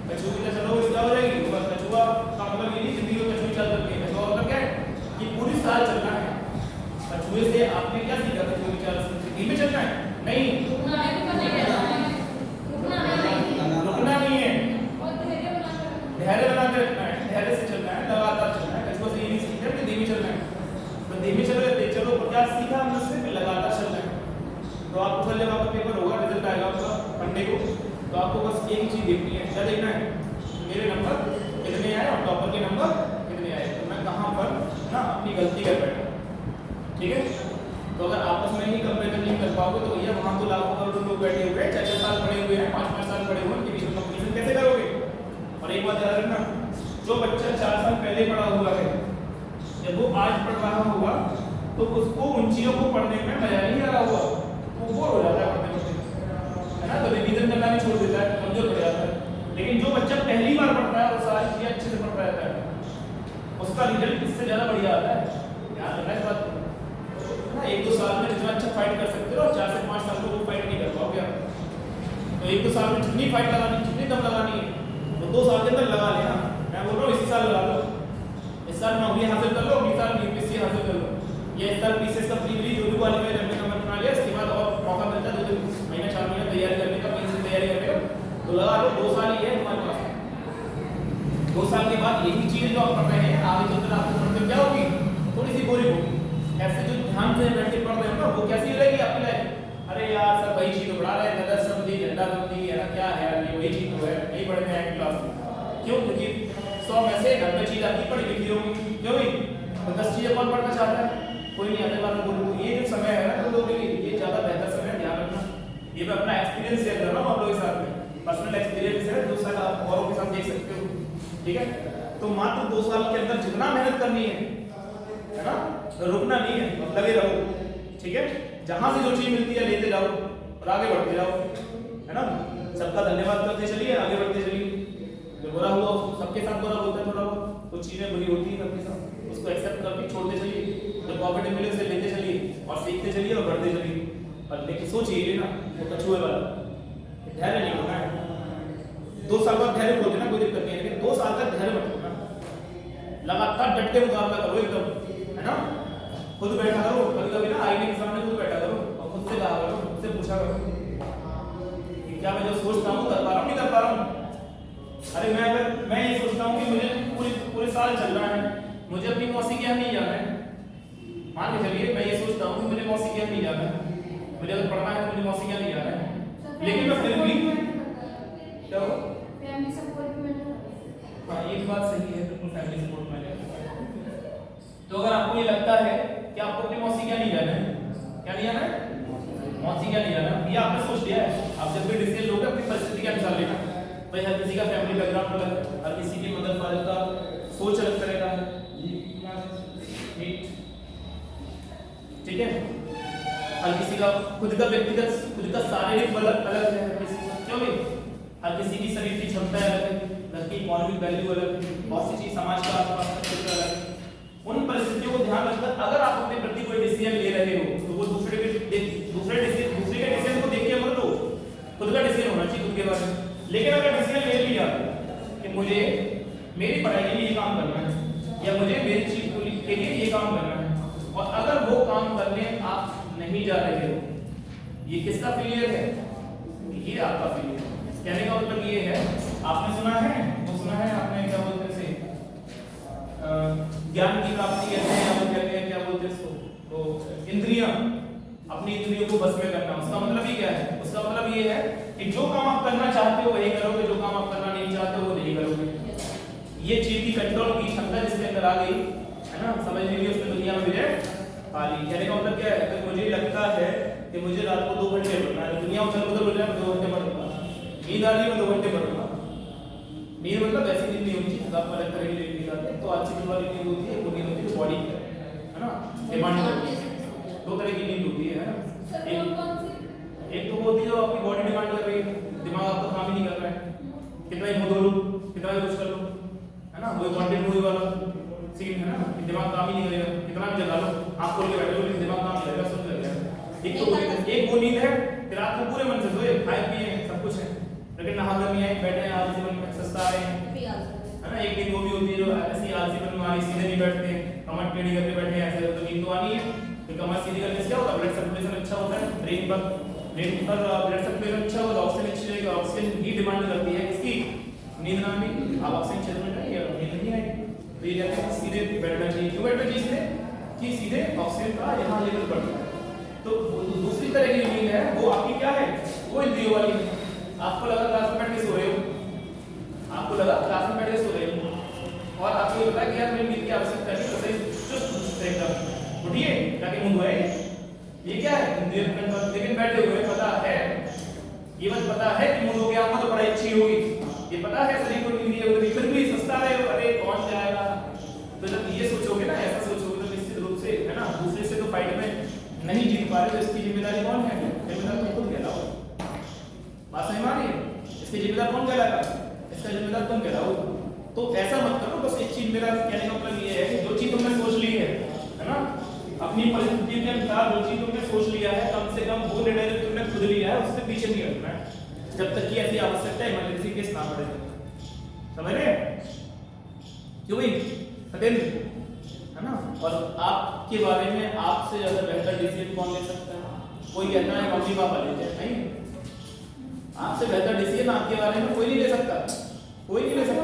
कछुआ की चलो क्या हो जाएगी, कछुआ का मतलब ये नहीं जिंदगी में कछुआ चाल चलती है। कछुआ मतलब क्या है कि पूरी साल चलना है। कछुए से आपने क्या सीखा? कछुए की चाल धीमे चलना है, नहीं रुकना नहीं है, धैर्य बना के रखना है, धैर्य से चलना है, लगातार चलना है। कछुआ से ये नहीं सीखा कि धीमे चलना है, तो धीमे चलो चलो क्या सीखा हमने उससे, लगातार चलना है। तो आपको कल जब आपका पेपर होगा, रिजल्ट आएगा आपका मंडे को, तो आपको बस एक ही चीज देखनी है, क्या देखना है? मेरे नंबर कितने आए और टॉपर के नंबर कितने आए, तो मैं कहाँ पर ना अपनी गलती कर बैठा, ठीक है। तो अगर आपस में ही कंपेरिजन नहीं कर पाओगे तो भैया वहाँ तो लाखों करोड़ों लोग बैठे हुए हैं, 4-4 साल पढ़े हुए हैं, 5-5 साल पढ़े हुए हैं, उनके बीच में कंपटीशन कैसे करोगे? और एक बात याद रखना, जो बच्चा 4 साल पहले पढ़ा हुआ है, जब वो आज पढ़ रहा होगा तो उसको उन चीजों को पढ़ने में मजा नहीं आ रहा होगा, वो बोर हो जाता है पढ़ते पढ़ते, है ना। तो रिवीजन करना भी छोड़ देता है, कमजोर पड़ जाता है। लेकिन जो बच्चा पहली बार पढ़ता है वो सारी चीजें अच्छे से पढ़ता रहता है, उसका रिजल्ट इससे ज्यादा बढ़िया आता है। ध्यान रखना इस बात को, 1-2 साल में जितना अच्छा फाइट कर सकते हो, 4 से 5 साल में वो फाइट नहीं कर पाओगे आप। तो 1-2 साल में जितनी फाइट लगानी, जितनी दम लगानी है, वो 2 साल के अंदर लगा लेना। मैं बोल रहा हूँ इसी साल लगा लो, इस साल नौकरी हासिल कर लो, अगले साल यूपीएससी हासिल कर लो, या इस साल पीसीएस का प्रीलिमिनरी जो भी क्वालिफाई करने का मन बना लिया, इसके बाद और मौका मिलता है 2 महीने 4 महीने तैयारी करने का, 5 दिन तैयारी करने का, तो लगा लो 2 साल ही है तुम्हारे पास। 2 साल के बाद यही चीज जो आप पढ़ रहे हैं आगे चलकर आपको पढ़ते क्या होगी, थोड़ी सी बोरिंग होगी। ऐसे जो ध्यान से बैठ के पढ़ रहे हो ना वो कैसी लगेगी आपकी लाइफ, अरे यार सर वही चीज तो पढ़ा रहे हैं, नगर समझी झंडा समझी है ना, क्या है यार ये वही चीज तो है, नहीं पढ़ रहे हैं क्लास में। क्यों? क्योंकि 100 में से 90 चीज आपकी पढ़ी लिखी होगी। क्यों भाई? तो 10 चीजें कौन पढ़ना चाहता है? कोई नहीं। आने वाला बोलो ये जो समय है ना तो लोगों के लिए ये ज्यादा बेहतर समय है, ध्यान रखना। ये मैं अपना एक्सपीरियंस शेयर कर रहा हूँ आप लोगों के साथ में, पर्सनल एक्सपीरियंस है, 2 साल आप औरों के साथ देख सकते हो। ठीक है, तो मात्र 2 साल के अंदर जितना मेहनत करनी है ना, तो रुकना नहीं है, लगे रहो। ठीक है, जहां से जो चीज मिलती है लेते जाओ और आगे बढ़ते जाओ, है ना। सबका धन्यवाद करते चलिए, आगे बढ़ते चलिए। जो बुरा हुआ सबके साथ बुरा होता है, थोड़ा बहुत कुछ चीजें बुरी होती है सबके साथ, उसको एक्सेप्ट करके छोड़ते चलिए। जो पॉजिटिव मिले उसे लेते चलिए और सीखते चलिए और बढ़ते चलिए। और लेकिन सोचिए ना वो कछुए वाला धैर्य नहीं होना है। 2 साल बाद धैर्य बोलते ना कोई दिक्कत नहीं है, लेकिन 2 साल तक धैर्य मत होना, लगातार डट के मुकाबला करो एकदम, है ना। खुद बैठा करो, कभी कभी ना आईने के सामने खुद बैठा करो और खुद से कहा करो, खुद से पूछा करो कि क्या मैं जो सोचता हूँ कर पा रहा हूँ, नहीं कर पा रहा हूँ। अरे मैं ये सोचता हूँ कि मुझे पूरे साल चल रहा है, मुझे अपनी मौसी के यहाँ नहीं जाना है। मान के चलिए मैं ये सोचता हूँ कि मुझे मौसी के यहाँ नहीं जाना है, मुझे अगर पढ़ना है तो मुझे मौसी के यहाँ नहीं जाना है, लेकिन मैं फिर भी क्या हो फैमिली सपोर्ट भी मिल रहा है। हाँ एक बात सही है, बिल्कुल फैमिली सपोर्ट मिल रहा है। तो अगर आपको ये लगता है कि आपको अपनी मौसी क्या नहीं जाना है, क्या नहीं जाना है, मौसी क्या नहीं जाना, ये आपने सोच लिया है। आप जब भी डिसीजन लोगे अपनी परिस्थिति के अनुसार लेना। भाई हर किसी का फैमिली बैकग्राउंड अलग है, हर किसी की मदर फादर का सोच अलग करेगा, ठीक है। हर किसी का खुद का व्यक्तिगत खुद का शारीरिक बल अलग है, क्यों भाई? हर किसी की शरीर की क्षमता अलग है, घर की इकोनॉमिक वैल्यू अलग है, बहुत सी चीज समाज का आसपास का क्षेत्र अलग है। उन परिस्थितियों को ध्यान रखकर अगर आप अपने प्रति कोई डिसीजन ले रहे हो तो वो दूसरे के डिसीजन को देख के मत लो, खुद का डिसीजन होना चाहिए खुद के बारे में। लेकिन अगर डिसीजन ले लिया कि मुझे मेरी पढ़ाई के लिए ये काम करना है या मुझे मेरी चीज के लिए ये काम करना है, और अगर वो काम करने आप नहीं जा रहे हो, ये किसका फेलियर है? ये आपका फेलियर है। कहने का मतलब ये है, आपने सुना है आपने क्या बोलते हैं इसे, ज्ञान की प्राप्ति कहते हैं, या कहते हैं क्या बोलते हैं इसको, तो इंद्रियां, अपनी इंद्रियों को बस में करना। उसका मतलब ये क्या है? उसका मतलब ये है कि जो काम आप करना चाहते हो वही करोगे, जो काम आप करना नहीं चाहते हो वो नहीं करोगे। ये चीज की कंट्रोल की क्षमता जिसके अंदर आ गई है ना, समझ लीजिए उसने दुनिया में विजय पा ली। कहने का मतलब क्या है? अगर मुझे लगता है कि मुझे रात को 2 घंटे पढ़ना है, दुनिया उधर उधर हो जाए 2 घंटे पढ़ूंगा, नींद आ रही है 2 घंटे पढ़ूंगा। नींद मतलब ऐसी नींद नहीं होनी चाहिए, आप अलग करेंगे नींद आती है, तो आज की वाली नींद होती है, वो नींद होती है बॉडी की, है ना, डिमांड करती है। 2 तरह की नींद होती है ना, एक तो वो होती है जो आपकी बॉडी डिमांड कर रही है, दिमाग आपका काम ही नहीं कर रहा है, कितना ही मुंह धो लो, कितना ही कुछ कर लो, है ना, वो वांटेड मूवी वाला सीन है ना, कि दिमाग काम ही नहीं करेगा, कितना भी जगा लो, आप खोल के बैठे हो लेकिन दिमाग काम नहीं करेगा, सब लग जाएगा। एक वो नींद है कि रात को पूरे मन से सोए, खाए पिए सब कुछ है, लेकिन नहा कर नहीं आए, बैठे हैं आलसी बन के सस्ता रहे हैं, है ना। एक नींद वो भी होती है जो ऐसी आलसी बन में सीधे नहीं बैठते हैं, कमर टेढ़ी करके बैठे हैं ऐसे, तो नींद तो आनी है। तो कमर सीधी करने से क्या होता है? ब्लड सर्कुलेशन अच्छा होता है, ब्रेन पर ब्लड सर्कुलेशन अच्छा होगा, ऑक्सीजन अच्छी रहेगी, ऑक्सीजन ही डिमांड करती है इसकी नींद ना आनी, आप ऑक्सीजन क्षेत्र में जाइए नींद नहीं आएगी। तो ये कहते हैं सीधे बैठना चाहिए। क्यों बैठना चाहिए सीधे? कि सीधे ऑक्सीजन का यहाँ लेवल बढ़ता है। तो दूसरी तरह की नींद है वो आपकी क्या है? वो इंद्रियों वाली है। आपको लगा क्लास में बैठ के सो रहे हो, आपको लगा क्लास में बैठ के सो रहे हो और आपको ये पता है कि यार मेरी नींद की आवश्यकता है, तो सही चुस्त एकदम उठिए ताकि मुंह धोए। ये क्या है? इंद्रिय कंट्रोल। लेकिन बैठे हुए पता है, ये बात पता है कि मुंह धो के आपको तो पढ़ाई अच्छी होगी, ये पता है शरीर को नींद नहीं होगी, फिर भी सस्ता रहे हो, अरे कौन जाएगा। तो जब ये सोचोगे ना, ऐसा सोचोगे तो निश्चित रूप से, है ना, दूसरे से तो फाइट में नहीं जीत पा रहे, तो इसकी जिम्मेदारी कौन है? जिम्मेदार तुम खुद कहलाओ। बात समझ में आ रही है? इसकी जिम्मेदार कौन कहलाएगा? इसका जिम्मेदार तुम कहलाओ। तो ऐसा मत करो, बस एक चीज मेरा कहने का मतलब ये है कि जो चीज तुमने सोच ली है ना, अपनी परिस्थिति के अनुसार जो चीज तुमने सोच लिया है, कम से कम वो निर्णय जो तुमने खुद लिया है उससे पीछे नहीं हटना है, जब तक कि ऐसी आवश्यकता इमरजेंसी केस ना पड़े। समझ रहे? क्यों भाई सत्येंद्र, है ना। और आपके बारे में आपसे ज्यादा बेहतर डिसीजन कौन ले सकता है? कोई कहता है मम्मी पापा लेते हैं, नहीं, आपसे बेहतर डिसीजन आप आपके बारे में कोई नहीं ले सकता, कोई नहीं ले सकता।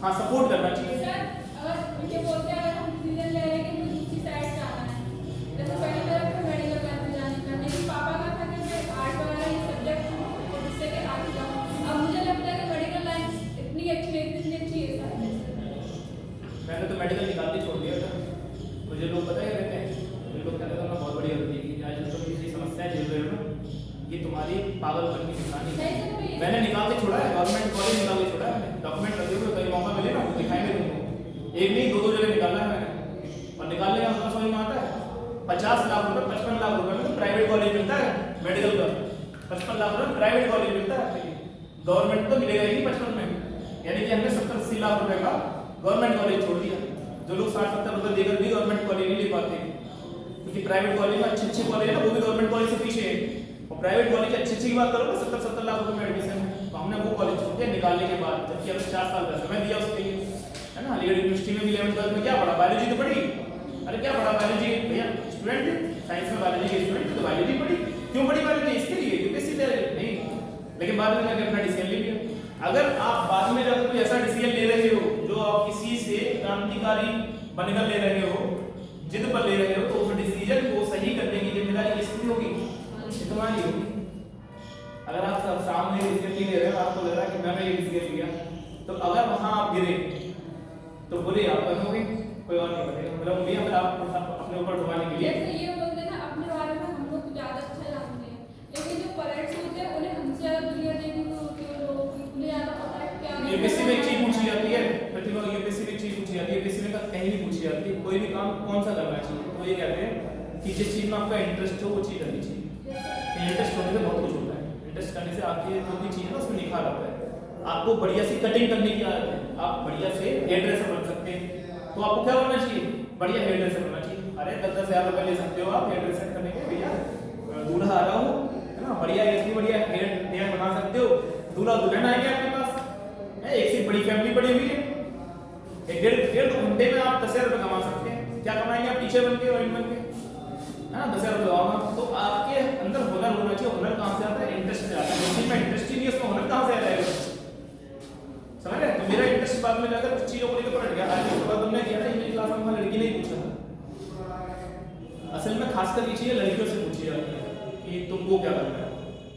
हाँ सपोर्ट करना चाहिए। सर अगर ये बोलते हैं अगर हम डिसीजन ले रहे हैं कि मुझे दूसरी साइड जाना है, जैसे पहली तरफ में मेडिकल लाइन में जाने का, लेकिन पापा का था कि मैं आर्ट वगैरह ये सब्जेक्ट और जिससे कि आगे जाऊँ। अब मुझे लगता है कि मेडिकल लाइन इतनी अच्छी है, इतनी अच्छी है सर। मैंने तो मेडिकल निकाल के छोड़ दिया था। मुझे लोग पता है क्या कहते हैं, मुझे लोग कहते हैं मैं बहुत बड़ी गलती की, आज तुम किसी समस्या झेल रहे हो ना, ये तुम्हारी पागलपन की निशानी है। मैंने निकाल के छोड़ा है, गवर्नमेंट कॉलेज निकाल के छोड़ा है, डॉक्यूमेंट लगे हुए, कहीं मौका मिले ना वो दिखाएंगे तुमको। एक नहीं दो जगह निकाला है मैंने, और निकालने का मतलब समझ में आता है 50 लाख रुपए 55 लाख रुपए में तो प्राइवेट कॉलेज मिलता है मेडिकल का, 55 लाख रुपए प्राइवेट कॉलेज मिलता है, गवर्नमेंट तो मिलेगा ही नहीं 55 में। यानी कि हमने 70-80 लाख रुपए का गवर्नमेंट कॉलेज छोड़ दिया। जो लोग 60-70 रुपए देकर भी गवर्नमेंट कॉलेज नहीं ले पाते, क्योंकि प्राइवेट कॉलेज में अच्छे कॉलेज है ना, वो भी गवर्नमेंट कॉलेज से पीछे है। और प्राइवेट कॉलेज अच्छी की बात करो ना, 70-70 लाख रुपए में एडमिशन है, तो हमने वो कॉलेज छोड़ दिया निकालने के बाद, जबकि हमें 4 साल का समय दिया उसके लिए, है ना। अलीगढ़ यूनिवर्सिटी में भी 11th-12th में क्या पढ़ा, बायोलॉजी तो पढ़ी। अरे क्या पढ़ा बायोलॉजी, भैया स्टूडेंट साइंस में बायोलॉजी के स्टूडेंट तो बायोलॉजी पढ़ी, क्यों पढ़ी बायोलॉजी, इसके लिए यूपीएससी दे नहीं। लेकिन बाद में जाकर अपना डिसीजन ले लिया। अगर आप बाद में जाकर कोई ऐसा डिसीजन ले रहे हो जो आप किसी से क्रांतिकारी बनकर ले रहे हो, जिद पर ले रहे हो, तो उस डिसीजन को सही करने की जिम्मेदारी किसकी होगी, तुम्हारी होगी। अगर आप सब सामने डिसीजन ले रहे हो, आपको लग रहा है कि मैंने ये डिसीजन लिया, तो अगर वहां आप गिरे तो बुरे आप बनोगे, कोई और नहीं बनेगा। मतलब भी अगर आप अपने ऊपर ढुमाने के लिए जैसे ये बोलते हैं ना अपने बारे में हम लोग ज्यादा अच्छा जानते हैं, लेकिन जो पेरेंट्स होते हैं उन्हें हमसे ज्यादा दुनिया देखने को होती है, लोग उन्हें ज्यादा पता है क्या यूपीएससी में एक चीज पूछी जाती है, प्रतिभा यूपीएससी में एक चीज पूछी जाती है, यूपीएससी में कहीं नहीं पूछी जाती है, कोई भी काम कौन सा करना चाहिए, तो ये कहते हैं कि जिस चीज में आपका इंटरेस्ट हो वो चीज करनी चाहिए। इंटरेस्ट होने से बहुत कुछ होता है, इंटरेस्ट करने से आपकी जो भी चीज है उसमें निखार आता है। आपको बढ़िया सी कटिंग करने की आदत है, आप बढ़िया से हेयर ड्रेसर बन सकते हैं, तो आपको क्या बनना चाहिए, बढ़िया हेयर ड्रेसर बनना चाहिए। अरे 10-10 हज़ार रुपए ले सकते हो आप हेयर ड्रेसर करने के, भैया दूल्हा आ रहा हो, है ना, बढ़िया इतनी बढ़िया हेयर बना सकते हो, दूल्हा दुल्हन आएंगे आपके पास, एक से बड़ी फैमिली पड़ी हुई है, एक डेढ़ 2 घंटे में आप 10,000 रुपए कमा सकते हैं। क्या कमाएंगे आप, टीचर बन के और बन के, है ना, 10,000 रुपए कमाओगे। तो आपके अंदर हुनर होना चाहिए। हुनर कहाँ से आता है, इंटरेस्ट से आता है। जिस चीज में इंटरेस्ट ही नहीं है उसमें हुनर कहाँ से आ जाएगा, समझ रहे? तो मेरा इंटरेस्ट बाद में जाकर कुछ चीजों को लेकर पलट गया। आज उसके बाद तुमने किया था इंग्लिश क्लास में लड़की ने पूछा था, असल में खासकर ये चीजें लड़कियों से पूछी जाती है कि तुमको क्या करना है,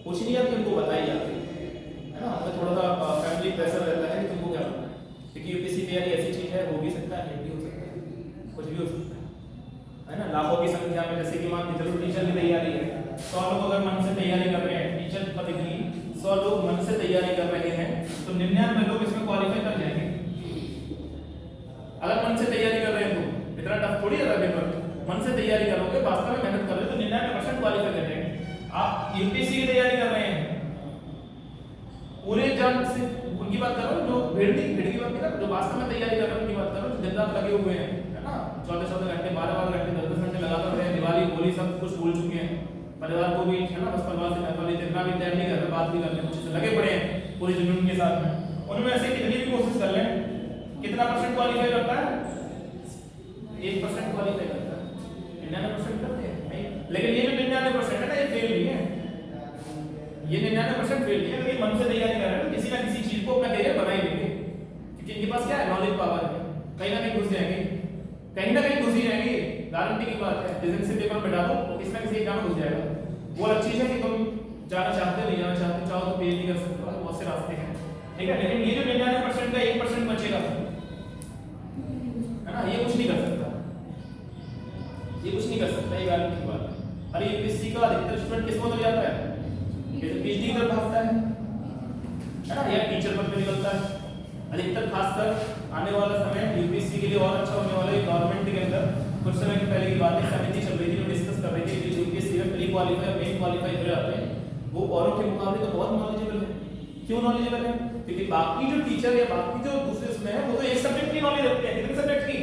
पूछ नहीं जाती, उनको बताई जाती है ना। तो थोड़ा सा फैमिली प्रेशर रहता है कि तुमको क्या करना है, क्योंकि यूपीएससी तैयारी ऐसी चीज है, हो भी सकता है, नहीं भी हो सकता है, कुछ भी हो सकता है ना। लाखों की संख्या में, जैसे कि मान के चलो टीचर की तैयारी है, 100 लोग अगर मन से तैयारी कर रहे हैं टीचर पद की, 100 लोग मन से तैयारी कर रहे हैं, तो 99 लोग इसमें क्वालिफाई कर जाएंगे। अगर मन से तैयारी कर रहे हैं तो इतना टफ थोड़ी है पेपर, मन से तैयारी करोगे, वास्तव में मेहनत कर रहे हो तो 99% क्वालिफाई कर जाएंगे। आप यूपीएससी की तैयारी कर रहे हैं, पूरे जन से उनकी बात कर रहा हूँ, जो भीड़ की बात नहीं कर, जो वास्तव में तैयारी कर रहे हैं उनकी बात कर रहा हूँ, दिन रात लगे हुए हैं, है ना, 14-14 घंटे 12-12 घंटे 10-10 घंटे लगातार रहे, दिवाली होली सब कुछ भूल चुके हैं, परिवार को भी, है ना, बस परिवार से घर वाले जितना भी टाइम नहीं कर रहे, बात भी करने कुछ से लगे पड़े हैं पूरे जुनून के साथ में। उनमें ऐसे कितनी भी कोशिश कर लें, कितना परसेंट क्वालिफाई करता है, 1% क्वालिफाई करता है, 99% करते हैं नहीं। लेकिन ये जो 99% है ना, ये फेल नहीं है, ये 99% फेल नहीं है। अगर ये मन से तैयारी कर रहे हैं तो किसी ना किसी चीज को अपना करियर बना ही लेंगे, क्योंकि इनके पास क्या है, नॉलेज पावर है, कहीं ना कहीं घुस जाएंगे, कहीं ना कहीं घुस ही जाएंगे, गारंटी की बात है। डिफेंस से पेपर बैठा दो तो किसी ना किसी एग्जाम में घुस जाएगा। वो अलग चीज है कि तुम जाना चाहते हो, नहीं जाना चाहते, चाहो तो पे नहीं कर सकते, बहुत से रास्ते हैं, ठीक है। लेकिन ये जो 99% का 1% बचेगा, है ना, ये कुछ नहीं कर सकता, ये कुछ नहीं कर सकता, ये गारंटी की बात है। अरे यूपीएससी का अधिकतर स्टूडेंट किस में जाता है, पीएचडी की तरफ भागता है ना, या टीचर पद पे निकलता है अधिकतर। खासकर आने वाला समय यूपीएससी के लिए और अच्छा होने वाला है। गवर्नमेंट के अंदर कुछ समय पहले की बात है, समिति चल रही थी, जो डिस्कस कर रही थी कि यूपीएससी में प्री क्वालिफाई और मेन क्वालिफाई हो जाते हैं, वो औरों के मुकाबले तो बहुत नॉलेजेबल है। क्यों नॉलेजेबल है, क्योंकि बाकी जो टीचर या बाकी जो दूसरे उसमें है वो तो एक सब्जेक्ट की नॉलेज रखते हैं, कितने सब्जेक्ट की,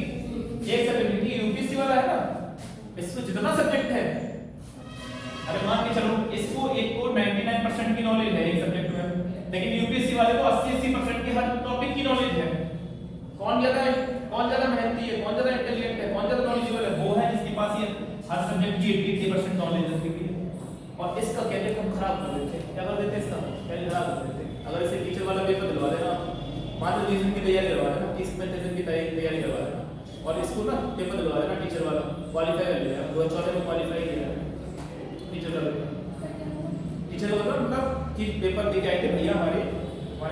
एक सब्जेक्ट की। यूपीएससी वाला है ना, इसमें जितना सब्जेक्ट है, अरे मान के चलो इसको एक को 99% की नॉलेज है एक सब्जेक्ट में, लेकिन यूपीएससी वाले को 80% की हर टॉपिक की नॉलेज है। कौन ज्यादा मेहनती है, कौन ज्यादा इंटेलिजेंट है, कौन ज्यादा नॉलेजेबल है, वो है जिसके पास ये हर सब्जेक्ट की 80% नॉलेज है। और इसका कैरियर हम खराब कर देते हैं, क्या कर देते हैं, इसका कैरियर खराब कर देते हैं। अगर इसे टीचर वाला पेपर दिलवा देना, मात्र 30 दिन की तैयारी करवा देना, 30-35 दिन की तैयारी करवा देना, और इसको ना पेपर दिलवा देना टीचर वाला, क्वालिफाई कर लिया 2014 में क्वालिफाई किया टीचर का पेपर। टीचर का पेपर मतलब कि पेपर दे के आए थे भैया हमारे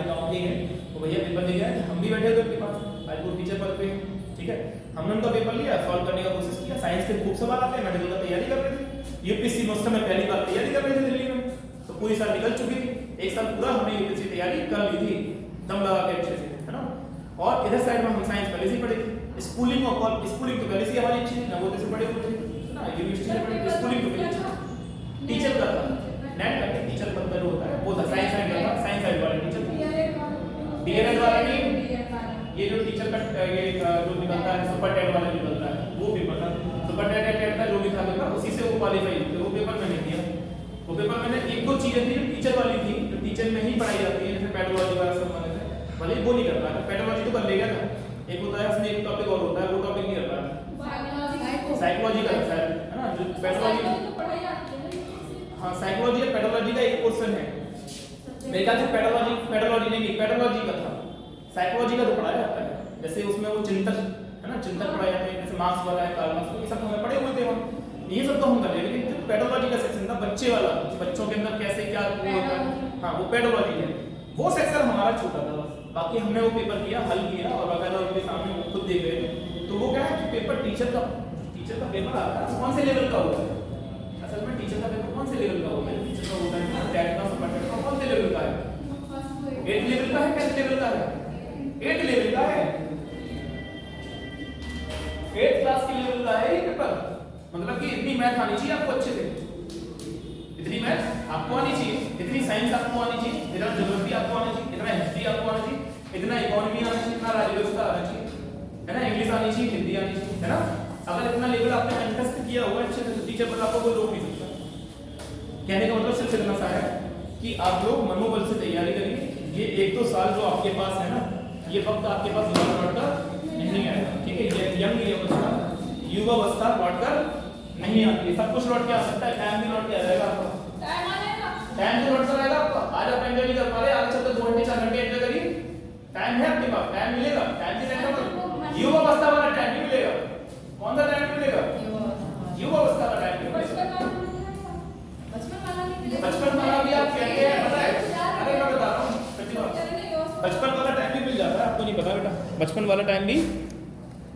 गाँव के हैं, तो भैया पेपर दे के आए, हम भी बैठे थे उनके पास, आज वो टीचर पद पे, ठीक है। हमने उनका पेपर लिया, सॉल्व करने का कोशिश किया, साइंस के खूब सवाल आते हैं, मेडिकल का तैयारी कर रहे थे, यूपीएससी में उस समय पहली बार तैयारी कर रहे थे दिल्ली में, तो पूरी साल निकल चुकी थी, एक साल पूरा हमने यूपीएससी तैयारी कर ली थी दम लगा के अच्छे से, है ना। और इधर साइड में हम साइंस पहले से ही पढ़े थे, स्कूलिंग तो पहले से हमारी अच्छी थी, नवोदय से पढ़े हुए थे ना, यूनिवर्सिटी से पढ़े, स्कूलिंग तो पहले अच्छी। टीचर का था नेट का टीचर पद जो होता है वो था साइंस साइड का, साइंस साइड वाला टीचर, डीएलएड वाला नहीं, ये जो टीचर का ये जो निकलता है सुपर टेट वाला निकलता है वो पेपर था, सुपर टेट का जो भी था पेपर उसी से वो क्वालीफाई हुए, वो पेपर मैंने दिया। वो पेपर मैंने एक दो चीजें थी जो टीचर वाली थी, जो टीचर में ही पढ़ाई जाती है, जैसे पेडोलॉजी वाला सब माने थे, भले वो नहीं कर पाया, पेडोलॉजी तो कर लेगा ना, एक होता है उसमें एक टॉपिक और होता है, वो टॉपिक नहीं कर पाया, साइकोलॉजी का है ना, जो पेडोलॉजी, हाँ साइकोलॉजी या पेडोलॉजी का एक पोर्शन है, मेरे ख्याल से पेडोलॉजी नहीं, पेडोलॉजी का था, साइकोलॉजी का तो पढ़ाया जाता है, जैसे उसमें वो चिंतक है ना, चिंतक पढ़ाए जाते हैं, जैसे मार्क्स वाला है, कार्ल मार्क्स, ये सब हमें पढ़े हुए थे हम, ये सब तो हम कर लेकिन जो पेडोलॉजी का सेक्शन था बच्चे वाला, बच्चों के अंदर कैसे क्या वो होता है, हाँ वो पेडोलॉजी है, वो सेक्शन हमारा छोटा था बस, बाकी हमने वो पेपर किया, हल किया, और बाकायदा उनके सामने वो खुद देख रहे थे, तो वो क्या है कि पेपर टीचर का पेपर आता है कौन से लेवल का होता है, असल में टीचर का पेपर कौन से लेवल का होता है, टीचर का होता है टेट का, सुपर टेट का, कौन से लेवल का है, 8 लेवल का है, 10 लेवल का है, 8 लेवल का है, 8 क्लास के लेवल का है ये पेपर, मतलब कि इतनी मैथ आनी चाहिए आपको अच्छे से, इतनी मैथ आपको आनी चाहिए, इतनी साइंस आपको आनी चाहिए, इतना ज्योग्राफी आपको आनी चाहिए, इतना हिस्ट्री आपको आनी चाहिए, इतना इकोनॉमी आनी चाहिए, इतना राज्य व्यवस्था आनी चाहिए, है ना, इंग्लिश आनी चाहिए, हिंदी आनी चाहिए, है ना। अगर इतना लेवल आपने कंटेस्ट किया हुआ अच्छे से, टीचर पर आपको कोई रोक नहीं सकता। कहने का मतलब सिर्फ इतना सा है कि आप लोग मनोबल से तैयारी करिए, ये 1-2 साल जो आपके पास है ना, ये वक्त आपके पास लौट कर नहीं आएगा, ठीक है, ये यंग अवस्था, युवा अवस्था लौट कर नहीं आती है, सब कुछ लौट के आ सकता है, टाइम भी लौट के आ जाएगा आपका, टाइम भी लौट कर आएगा आपका, आज आप एंजॉय नहीं कर पा रहे, आगे चलकर 2 घंटे 4 घंटे एंजॉय करिए, टाइम है आपके पास, टाइम मिलेगा, टाइम की टेंशन मत, युवा अवस्था वाला टाइम नहीं मिलेगा, कौन सा टाइम मिलेगा, युवा अवस्था का टाइम मिलेगा, बचपन वाला भी आप कहते हैं पता है, अरे मैं बता रहा हूँ सच्ची बात, बचपन वाला टाइम भी मिल जाता है, आपको नहीं पता बेटा, बचपन वाला टाइम भी